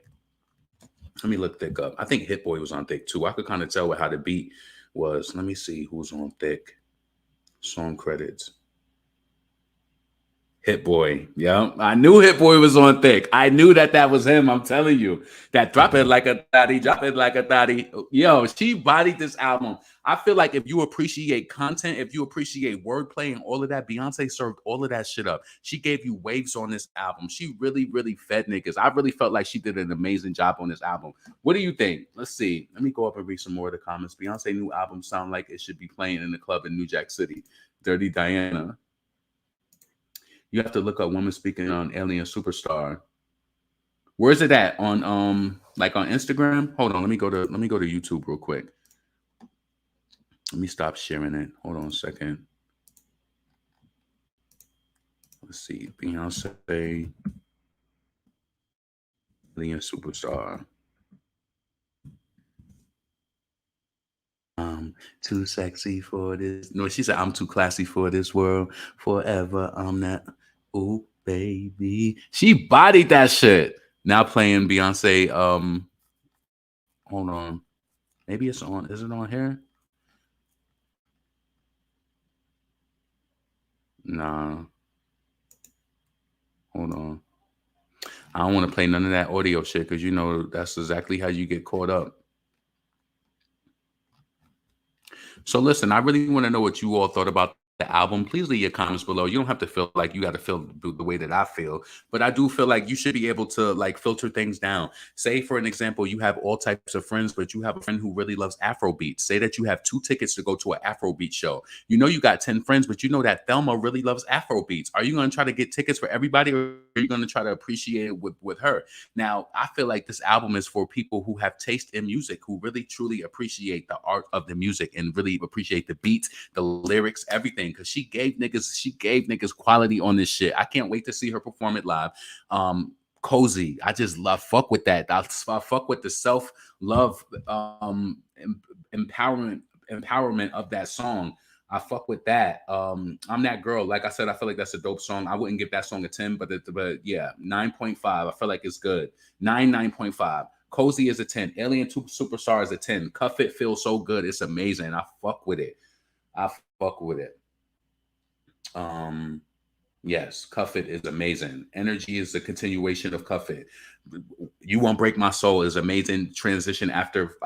Let me look Thick up. I think Hit Boy was on Thick too. I could kind of tell how the beat was. Let me see who's on Thick. Song credits. Hit Boy. Yeah, I knew Hit Boy was on thick. I knew that was him. I'm telling you. That drop it like a thotty, drop it like a thotty. Yo, she bodied this album. I feel like if you appreciate content, if you appreciate wordplay and all of that, Beyonce served all of that shit up. She gave you waves on this album. She really, really fed niggas. I really felt like she did an amazing job on this album. What do you think? Let's see. Let me go up and read some more of the comments. Beyonce new album sound like it should be playing in the club in New Jack City. Dirty Diana. You have to look up women speaking on Alien Superstar. Where is it at? On like on Instagram? Hold on, let me go to YouTube real quick. Let me stop sharing it. Hold on a second. Let's see. Beyonce Alien Superstar. Too sexy for this. No, she said I'm too classy for this world. Forever I'm that. Ooh, baby. She bodied that shit. Now playing Beyonce. Hold on. Maybe it's on. Is it on here? Nah. Hold on. I don't want to play none of that audio shit because you know that's exactly how you get caught up. So listen, I really want to know what you all thought about the album. Please leave your comments below. You don't have to feel like you got to feel the way that I feel, but I do feel like you should be able to like filter things down. Say for an example, you have all types of friends, but you have a friend who really loves Afrobeat. Say that you have 2 tickets to go to an Afrobeat show. You know you got 10 friends, but you know that Thelma really loves Afrobeats. Are you going to try to get tickets for everybody, or are you going to try to appreciate it with her? Now, I feel like this album is for people who have taste in music, who really truly appreciate the art of the music and really appreciate the beats, the lyrics, everything. Because she gave niggas quality on this shit. I can't wait to see her perform it live. Cozy, I just fuck with that. I fuck with the self-love empowerment of that song. I fuck with that. I'm That Girl. Like I said, I feel like that's a dope song. I wouldn't give that song a 10, but yeah, 9.5. I feel like it's good. 9.5. Cozy is a 10. Alien Superstar is a 10. Cuff It feels so good. It's amazing. I fuck with it. Yes, Cuff It is amazing. Energy is the continuation of Cuff It. You Won't Break My Soul is amazing transition after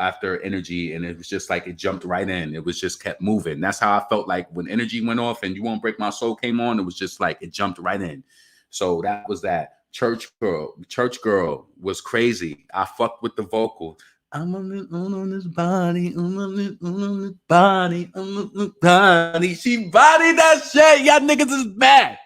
Energy, and it was just like it jumped right in. It was just kept moving. That's how I felt like when Energy went off and You Won't Break My Soul came on. It was just like it jumped right in. So that was that. Church Girl was crazy. I fucked with the vocal. I'm on this body, on this body. She bodied that shit. Y'all niggas is bad.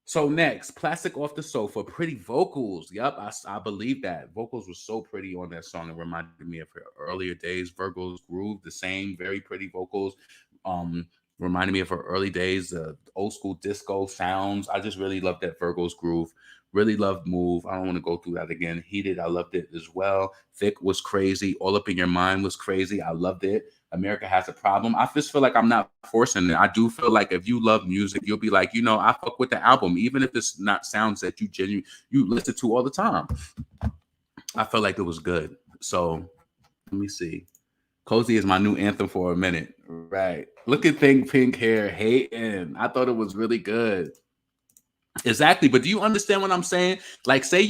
So next, Plastic Off the Sofa, pretty vocals. Yep, I believe that. Vocals were so pretty on that song. It reminded me of her earlier days. Virgo's Groove, the same, very pretty vocals. Reminded me of her early days, old school disco sounds. I just really loved that Virgo's Groove. Really loved Move. I don't want to go through that again. Heated, I loved it as well. Thick was crazy. All Up in Your Mind was crazy. I loved it. America Has a Problem. I just feel like I'm not forcing it. I do feel like if you love music, you'll be like, you know, I fuck with the album, even if it's not sounds that you listen to all the time. I felt like it was good. So let me see. Cozy is my new anthem for a minute. Right. Look at Pink Hair hating. I thought it was really good. Exactly. But do you understand what I'm saying? Like, say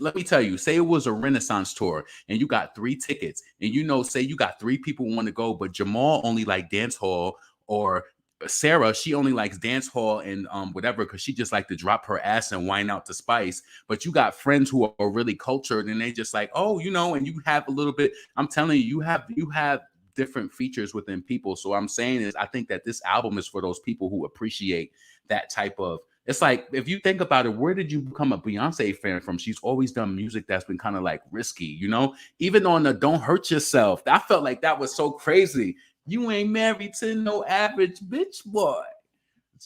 let me tell you, say it was a Renaissance tour and you got 3 tickets and, you know, say you got 3 people who want to go, but Jamal only like dance hall, or Sarah, she only likes dance hall and whatever, because she just like to drop her ass and whine out to Spice. But you got friends who are really cultured and they just like, oh, you know, and you have a little bit, I'm telling you, you have different features within people. So I'm saying is I think that this album is for those people who appreciate that type of, it's like, if you think about it, where did you become a Beyonce fan from? She's always done music that's been kind of like risky, you know, even on the Don't Hurt Yourself. I felt like that was so crazy. You ain't married to no average bitch boy.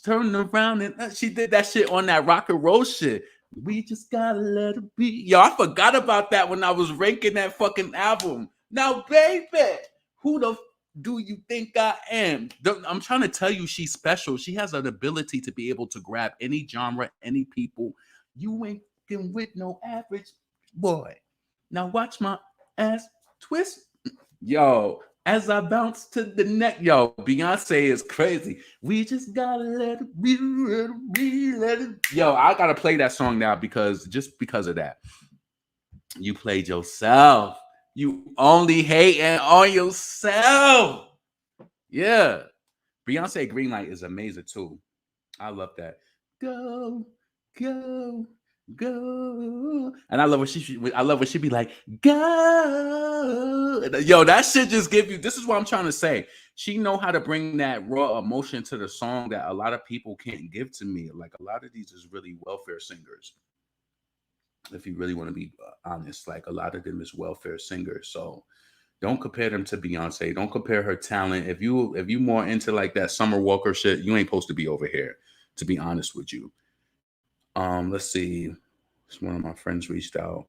Turn around, and she did that shit on that rock and roll shit. We just gotta let it be. Yo, I forgot about that when I was ranking that fucking album. Now, baby, who the do you think I am? I'm trying to tell you, she's special. She has an ability to be able to grab any genre, any people. You ain't fucking with no average boy. Now watch my ass twist. Yo, As I bounce to the neck, yo, Beyonce is crazy. We just gotta let it be, let it be, let it. Yo, I gotta play that song now because of that. You played yourself. You only hating on yourself. Yeah. Beyonce Greenlight is amazing too. I love that. Go, go, go. And I love when she be like, go. Yo, that shit just give you, this is what I'm trying to say. She know how to bring that raw emotion to the song that a lot of people can't give to me. Like a lot of these is really welfare singers. If you really want to be honest, like a lot of them is welfare singers. So don't compare them to Beyonce. Don't compare her talent. If you more into like that Summer Walker shit, you ain't supposed to be over here, to be honest with you. Let's see. One of my friends reached out.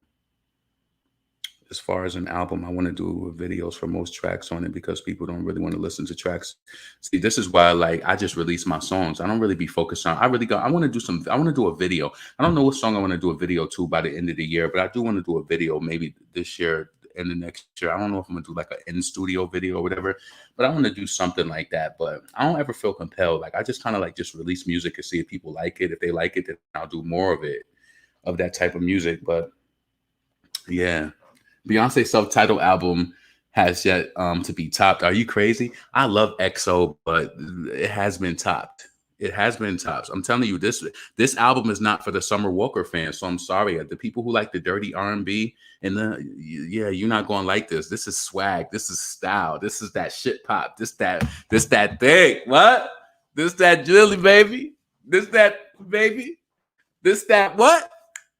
As far as an album, I want to do videos for most tracks on it because people don't really want to listen to tracks. See, this is why like I just release my songs. I don't really be focused on. I want to do a video. I don't know what song I want to do a video to by the end of the year, but I do want to do a video maybe this year and the next year. I don't know if I'm gonna do like an in-studio video or whatever, but I want to do something like that. But I don't ever feel compelled. Like I just kind of like just release music and see if people like it. If they like it, then I'll do more of it, of that type of music. But yeah. Beyonce's self-titled album has yet to be topped. Are you crazy? I love EXO, but it has been topped. It has been topped. I'm telling you, this album is not for the Summer Walker fans. So I'm sorry. The people who like the dirty R&B and you're not going to like this. This is swag. This is style. This is that shit pop. This that thing. What? This that Jilly baby. This that baby. This that what?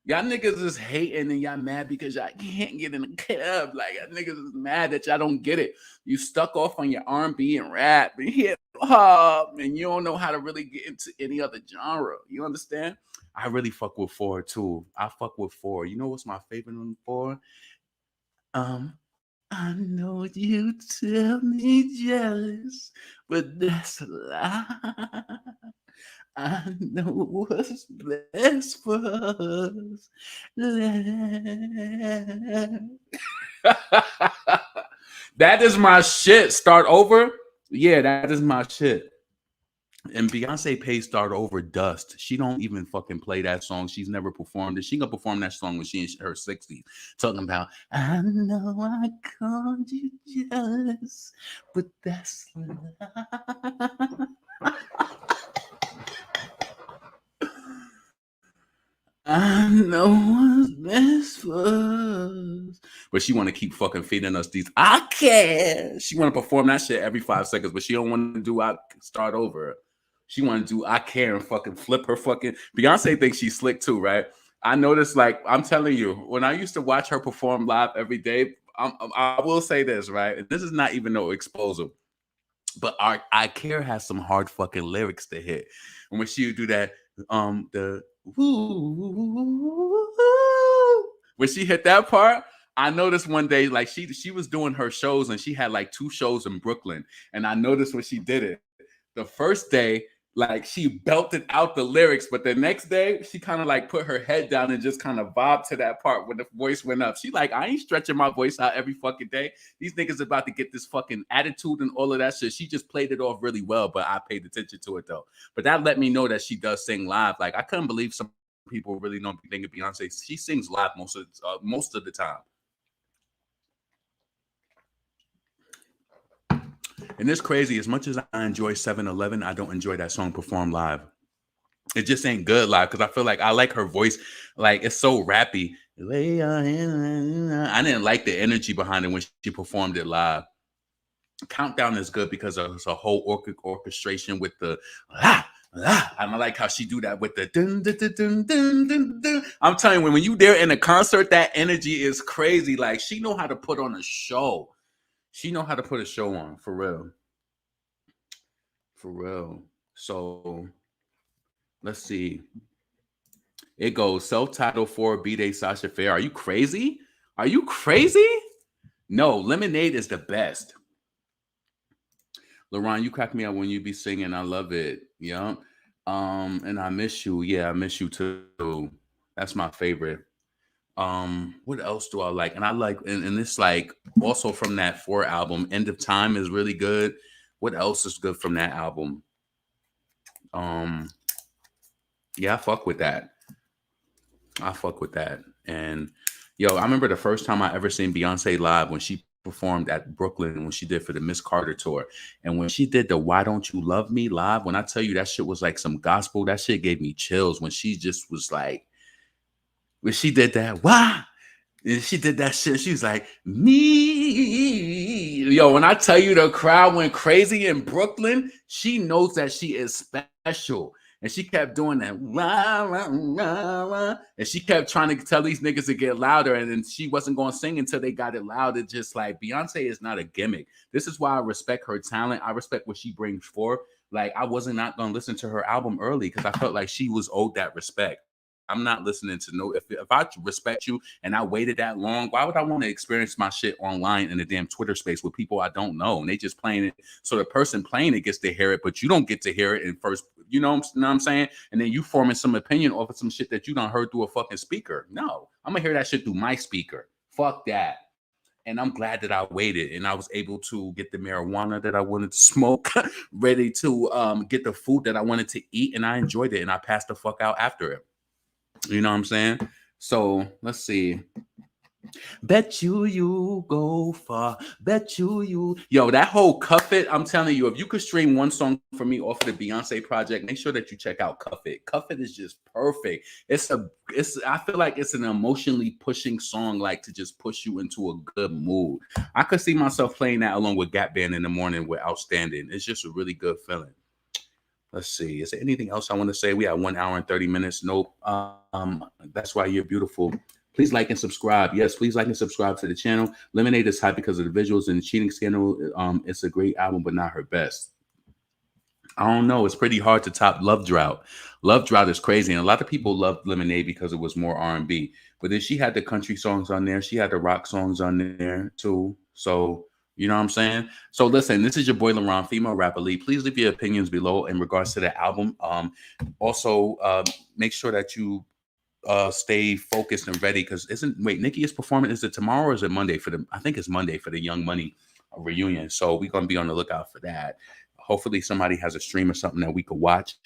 Y'all niggas is hating and y'all mad because y'all can't get in the club. Like y'all niggas is mad that y'all don't get it. You stuck off on your R&B and rap and hip hop, and you don't know how to really get into any other genre. You understand? I really fuck with 4 too. I fuck with 4. You know what's my favorite on 4? I know you tell me jealous, but that's a lie. I know what's best for us. That is my shit. Start Over. Yeah, that is my shit. And Beyonce pays Start Over dust. She don't even fucking play that song. She's never performed it. She gonna perform that song when she's in her 60s. Talking about, I know I called you jealous, but that's a lie. I know what's best for us. But she want to keep fucking feeding us these. I care. She want to perform that shit every 5 seconds, but she don't want to do I Start Over. She want to do I Care and fucking flip her fucking. Beyonce thinks she's slick too, right? I noticed, like, I'm telling you, when I used to watch her perform live every day, I will say this, right? This is not even no exposure, but I Care has some hard fucking lyrics to hit. And when she would do that, the when she hit that part, I noticed one day, like she was doing her shows and she had like 2 shows in Brooklyn. And I noticed when she did it, the first day, like she belted out the lyrics, but the next day she kind of like put her head down and just kind of bobbed to that part when the voice went up. She like, I ain't stretching my voice out every fucking day. These niggas about to get this fucking attitude and all of that shit. She just played it off really well, but I paid attention to it though. But that let me know that she does sing live. Like I couldn't believe some people really don't think of Beyonce. She sings live most of the time. And it's crazy. As much as I enjoy 7-Eleven, I don't enjoy that song performed live. It just ain't good live because I feel like I like her voice. Like it's so rappy. I didn't like the energy behind it when she performed it live. Countdown is good because it's a whole orchestration with the I like how she do that with the dun, dun, dun, dun, dun, dun, dun. I'm telling you, when you there in a concert, that energy is crazy. Like she know how to put on a show. She know how to put a show on, for real. For real. So, let's see. It goes self-titled 4 B-Day Sasha Fair. Are you crazy? Are you crazy? No, Lemonade is the best. LaRon, you crack me up when you be singing. I love it. Yeah. And I miss you. Yeah, I miss you too. That's my favorite. What else do I like? And I like, and it's like also from that 4 album, End of Time is really good. What else is good from that album? Yeah, I fuck with that. I fuck with that. And yo, I remember the first time I ever seen Beyonce live when she performed at Brooklyn when she did for the Miss Carter tour. And when she did the Why Don't You Love Me live, when I tell you that shit was like some gospel, that shit gave me chills when she just was like, when she did that, why? And she did that shit. She was like, me. Yo, when I tell you the crowd went crazy in Brooklyn, she knows that she is special. And she kept doing that. Rah, rah, rah, rah. And she kept trying to tell these niggas to get louder. And then she wasn't going to sing until they got it loud. It's just like Beyonce is not a gimmick. This is why I respect her talent. I respect what she brings forth. Like, I wasn't not going to listen to her album early because I felt like she was owed that respect. I'm not listening to no. If I respect you and I waited that long, why would I want to experience my shit online in a damn Twitter space with people I don't know and they just playing it? So the person playing it gets to hear it, but you don't get to hear it in first. You know what I'm saying? And then you forming some opinion off of some shit that you done heard through a fucking speaker. No, I'm gonna hear that shit through my speaker. Fuck that. And I'm glad that I waited and I was able to get the marijuana that I wanted to smoke, ready to get the food that I wanted to eat, and I enjoyed it and I passed the fuck out after it. You know what I'm saying? So let's see. Bet you go far. Bet you. Yo, that whole Cuff It, I'm telling you, if you could stream one song for me off of the Beyonce project, make sure that you check out Cuff It. Cuff It is just perfect. I feel like it's an emotionally pushing song, like to just push you into a good mood. I could see myself playing that along with Gap Band in the morning with Outstanding. It's just a really good feeling. Let's see. Is there anything else I want to say? We have 1 hour and 30 minutes. Nope. That's why you're beautiful. Please like and subscribe. Yes, please like and subscribe to the channel. Lemonade is hype because of the visuals and the cheating scandal. It's a great album, but not her best. I don't know. It's pretty hard to top Love Drought. Love Drought is crazy. And a lot of people loved Lemonade because it was more R&B. But then she had the country songs on there. She had the rock songs on there too. So, you know what I'm saying? So listen, this is your boy LaRon, female rapper lead. Please leave your opinions below in regards to the album. Also, make sure that you stay focused and ready because Nicki is performing. Is it tomorrow or is it Monday I think it's Monday for the Young Money reunion. So we're going to be on the lookout for that. Hopefully somebody has a stream or something that we could watch.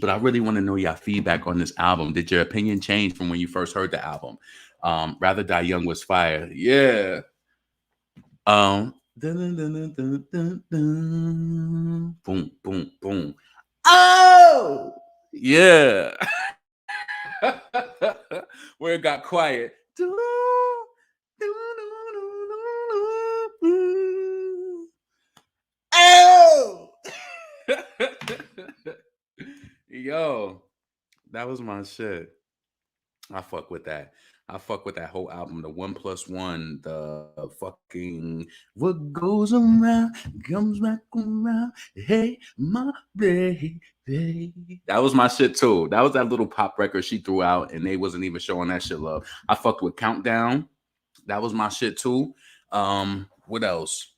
But I really want to know your feedback on this album. Did your opinion change from when you first heard the album? Rather Die Young was fire. Yeah. Boom, boom, boom. Oh, yeah. Where it got quiet. Oh, yo, that was my shit. I fuck with that. I fuck with that whole album, the 1+1, the fucking what goes around comes back around. Hey, my baby. That was my shit too. That was that little pop record she threw out, and they wasn't even showing that shit love. I fucked with Countdown. That was my shit too. What else?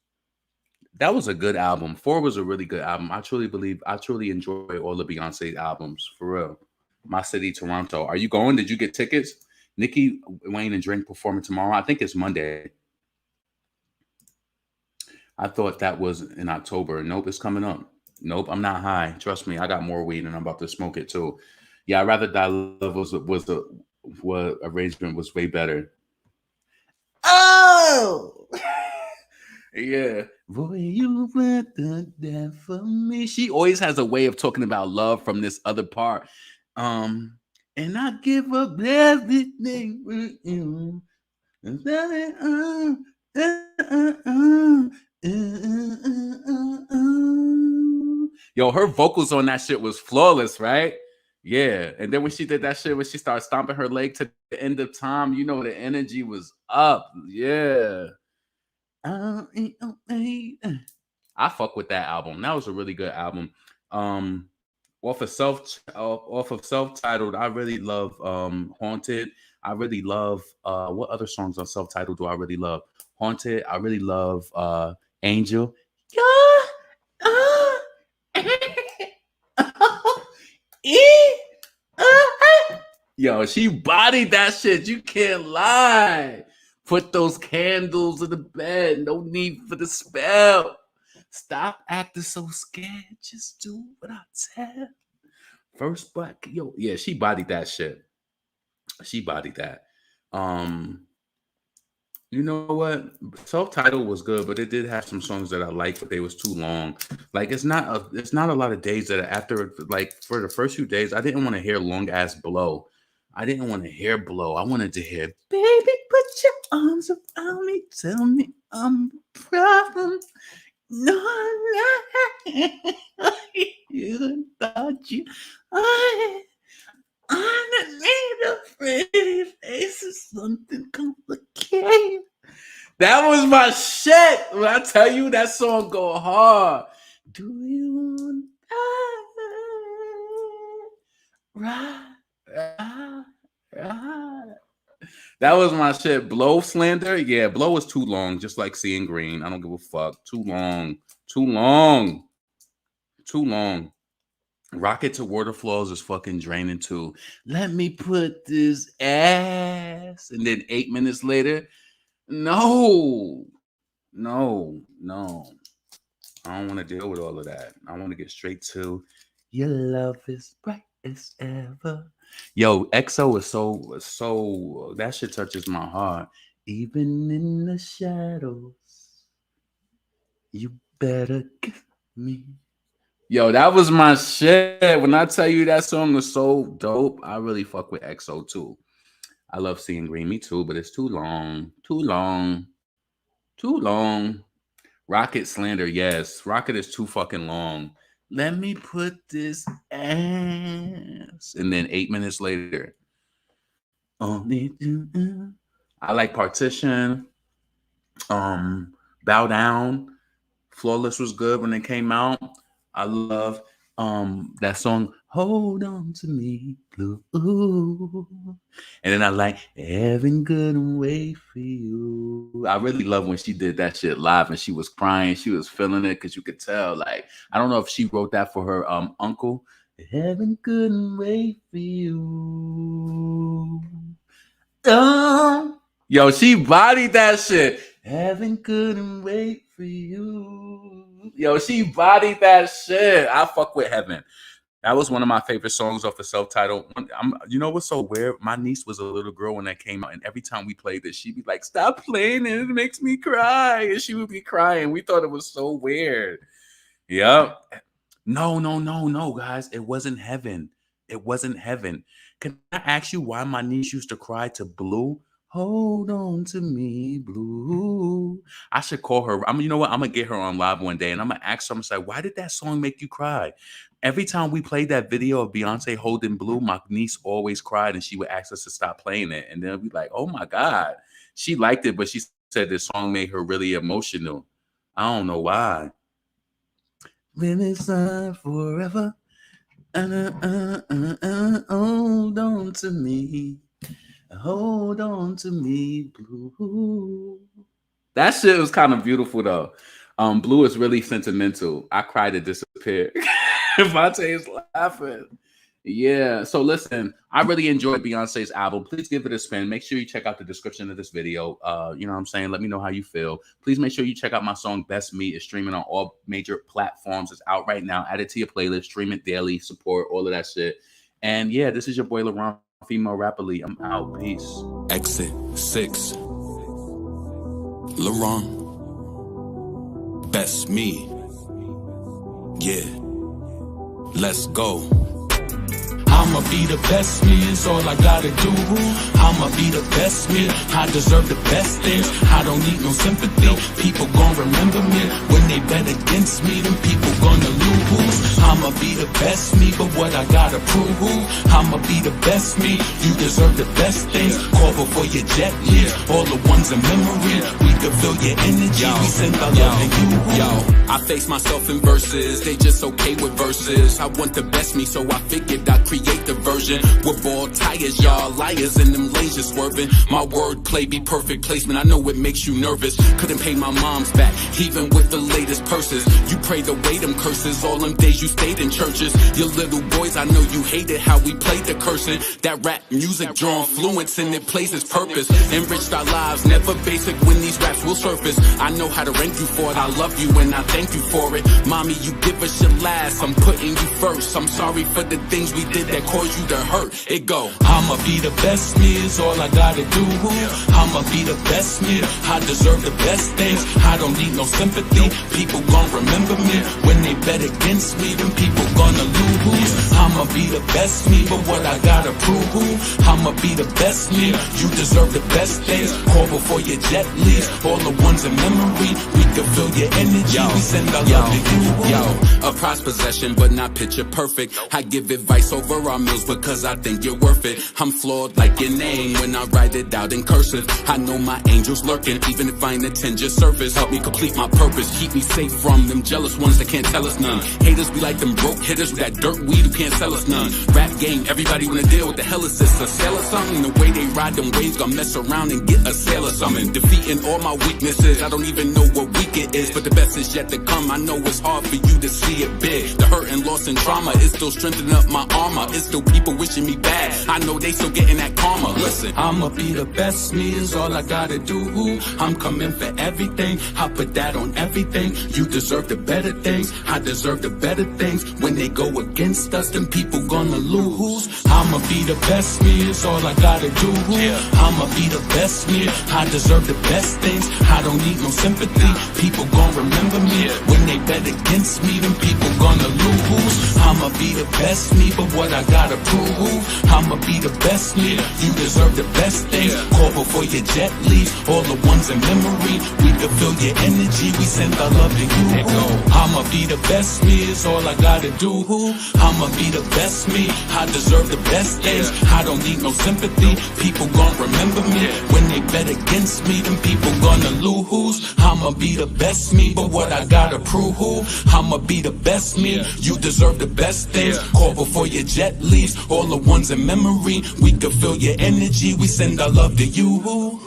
That was a good album. 4 was a really good album. I truly enjoy all of Beyonce's albums, for real. My City, Toronto. Are you going? Did you get tickets? Nicki, Wayne, and Drake performing tomorrow. I think it's Monday. I thought that was in October. Nope, it's coming up. Nope, I'm not high. Trust me, I got more weed and I'm about to smoke it too. Yeah, I'd rather Die Love was arrangement was way better. Oh, yeah. Boy, you went there for me. She always has a way of talking about love from this other part. And I give up everything with you. Yo, her vocals on that shit was flawless, right? Yeah. And then when she did that shit, when she started stomping her leg to the End of Time, you know, the energy was up. Yeah. I fuck with that album. That was a really good album. Off of self-titled, I really love Haunted. I really love what other songs on self-titled do I really love? Haunted. I really love Angel. Yo, she bodied that shit. You can't lie. Put those candles in the bed. No need for the spell. Stop acting so scared. Just do what I tell. First black, yo, yeah, she bodied that shit. She bodied that. You know what? Self-Titled was good, but it did have some songs that I liked, but they was too long. Like it's not a lot of days that after, like, for the first few days, I didn't want to hear long ass Blow. I didn't want to hear Blow. I wanted to hear, baby, put your arms around me, tell me I'm a problem. No, you thought you underneath a pretty face is something complicated. That was my shit. When I tell you that song go hard. Do you want that? Right. That was my shit. Blow Slander. Yeah, Blow was too long, just like Seeing Green. I don't give a fuck. Too long. Rocket to Waterfalls is fucking draining too. Let me put this ass. And then 8 minutes later, no. I don't want to deal with all of that. I want to get straight to your love is bright as ever. Yo, EXO is so that shit touches my heart. Even in the shadows, you better give me. Yo, that was my shit. When I tell you that song is so dope, I really fuck with EXO too. I love Seeing Green, me too, but it's too long. Rocket Slander, yes. Rocket is too fucking long. Let me put this ass. And then 8 minutes later. I like Partition. Bow Down. Flawless was good when it came out. I love that song, Hold On To Me, Blue. And then I like Heaven Couldn't Wait For You. I really love when she did that shit live and she was crying. She was feeling it because you could tell. Like, I don't know if she wrote that for her uncle. Heaven couldn't wait for you. Yo, she bodied that shit. Heaven couldn't wait for you. Yo, she bodied that shit. I fuck with Heaven. That was one of my favorite songs off the Self-Titled. You know what's so weird? My niece was a little girl when that came out, and every time we played this, she'd be like, stop playing it. It makes me cry. And she would be crying. We thought it was so weird. Yep. No, guys. It wasn't Heaven. It wasn't Heaven. Can I ask you why my niece used to cry to Blue? Hold on to me, Blue. I should call her. You know what? I'm going to get her on live one day, and I'm going to ask her, I'm going to say, why did that song make you cry? Every time we played that video of Beyonce holding Blue, my niece always cried, and she would ask us to stop playing it. And then we'd be like, oh, my God. She liked it, but she said this song made her really emotional. I don't know why. When it's time forever, hold on to me. Hold on to me, Blue. That shit was kind of beautiful, though. Blue is really sentimental. I cried to disappear. Vontae is laughing. Yeah. So listen, I really enjoyed Beyonce's album. Please give it a spin. Make sure you check out the description of this video. You know what I'm saying? Let me know how you feel. Please make sure you check out my song Best Me. It's streaming on all major platforms. It's out right now. Add it to your playlist. Stream it daily. Support all of that shit. And yeah, this is your boy LaRon, female rapperly. I'm out. Peace. Exit 6. LaRon. Best Me. Yeah. Let's go. I'ma be the best me, it's all I gotta do. I'ma be the best me, I deserve the best things. I don't need no sympathy, people gon' remember me. When they bet against me, them people gonna lose. I'ma be the best me, but what I gotta prove. I'ma be the best me, you deserve the best things. Call before your jet leaves, all the ones in memory. We can feel your energy, we send our love to you. I face myself in verses, they just okay with verses. I want the best me, so I figured I'd create the version with bald tires, y'all liars and them lasers swerving. My wordplay be perfect placement, I know it makes you nervous. Couldn't pay my mom's back, even with the latest purses. You prayed away them curses, all them days you stayed prayed in churches. Your little boys, I know you hated how we played the cursing. That rap music draw influence and it plays its purpose. Enriched our lives, never basic when these raps will surface. I know how to rank you for it, I love you and I thank you for it. Mommy, you give us your last, I'm putting you first. I'm sorry for the things we did that caused you to hurt. It go, I'ma be the best me is all I gotta do. I'ma be the best me, I deserve the best things. I don't need no sympathy, people gon' remember me. When they bet against me, then people gonna lose. I'ma be the best me, but what I gotta prove. I'ma be the best me, you deserve the best things. Call before your jet leaves, all the ones in memory. We can feel your energy, we send our love to you. Yo, a prized possession, but not picture perfect. I give advice over our meals because I think you're worth it. I'm flawed like your name when I write it out in cursive. I know my angels lurking, even if I ain't attend your service. Help me complete my purpose, keep me safe from them jealous ones that can't tell us none. Haters be like them broke hitters with that dirt weed who can't sell us none. Rap game, everybody wanna deal, what the hell is this, a sale or something? The way they ride them waves, gonna mess around and get a sale or something. Defeating all my weaknesses, I don't even know what week it is, but the best is yet to come. I know it's hard for you to see it big. The hurt and loss and trauma is still strengthening up my armor. It's still people wishing me bad, I know they still getting that karma. Listen, I'ma be the best me is all I gotta do. I'm coming for everything, I put that on everything. You deserve the better things, I deserve the better things. When they go against us, then people gonna lose. I'ma be the best me is all I gotta do. I'ma be the best me, I deserve the best things. I don't need no sympathy, people gon' remember me. When they bet against me, then people gonna lose. I'ma be the best me, but what I gotta prove. I'ma be the best me, you deserve the best things. Call before your jet leaves, all the ones in memory. We can feel your energy, we send our love to you. I'ma be the best me is all I gotta do. I'ma be the best me, I deserve the best things. I don't need no sympathy, people gon' remember me. When they bet against me, then people gonna lose. I'ma be the best me, but what I gotta prove. I'ma be the best me, you deserve the best things. Call before your jet leaves, all the ones in memory. We can feel your energy, we send our love to you.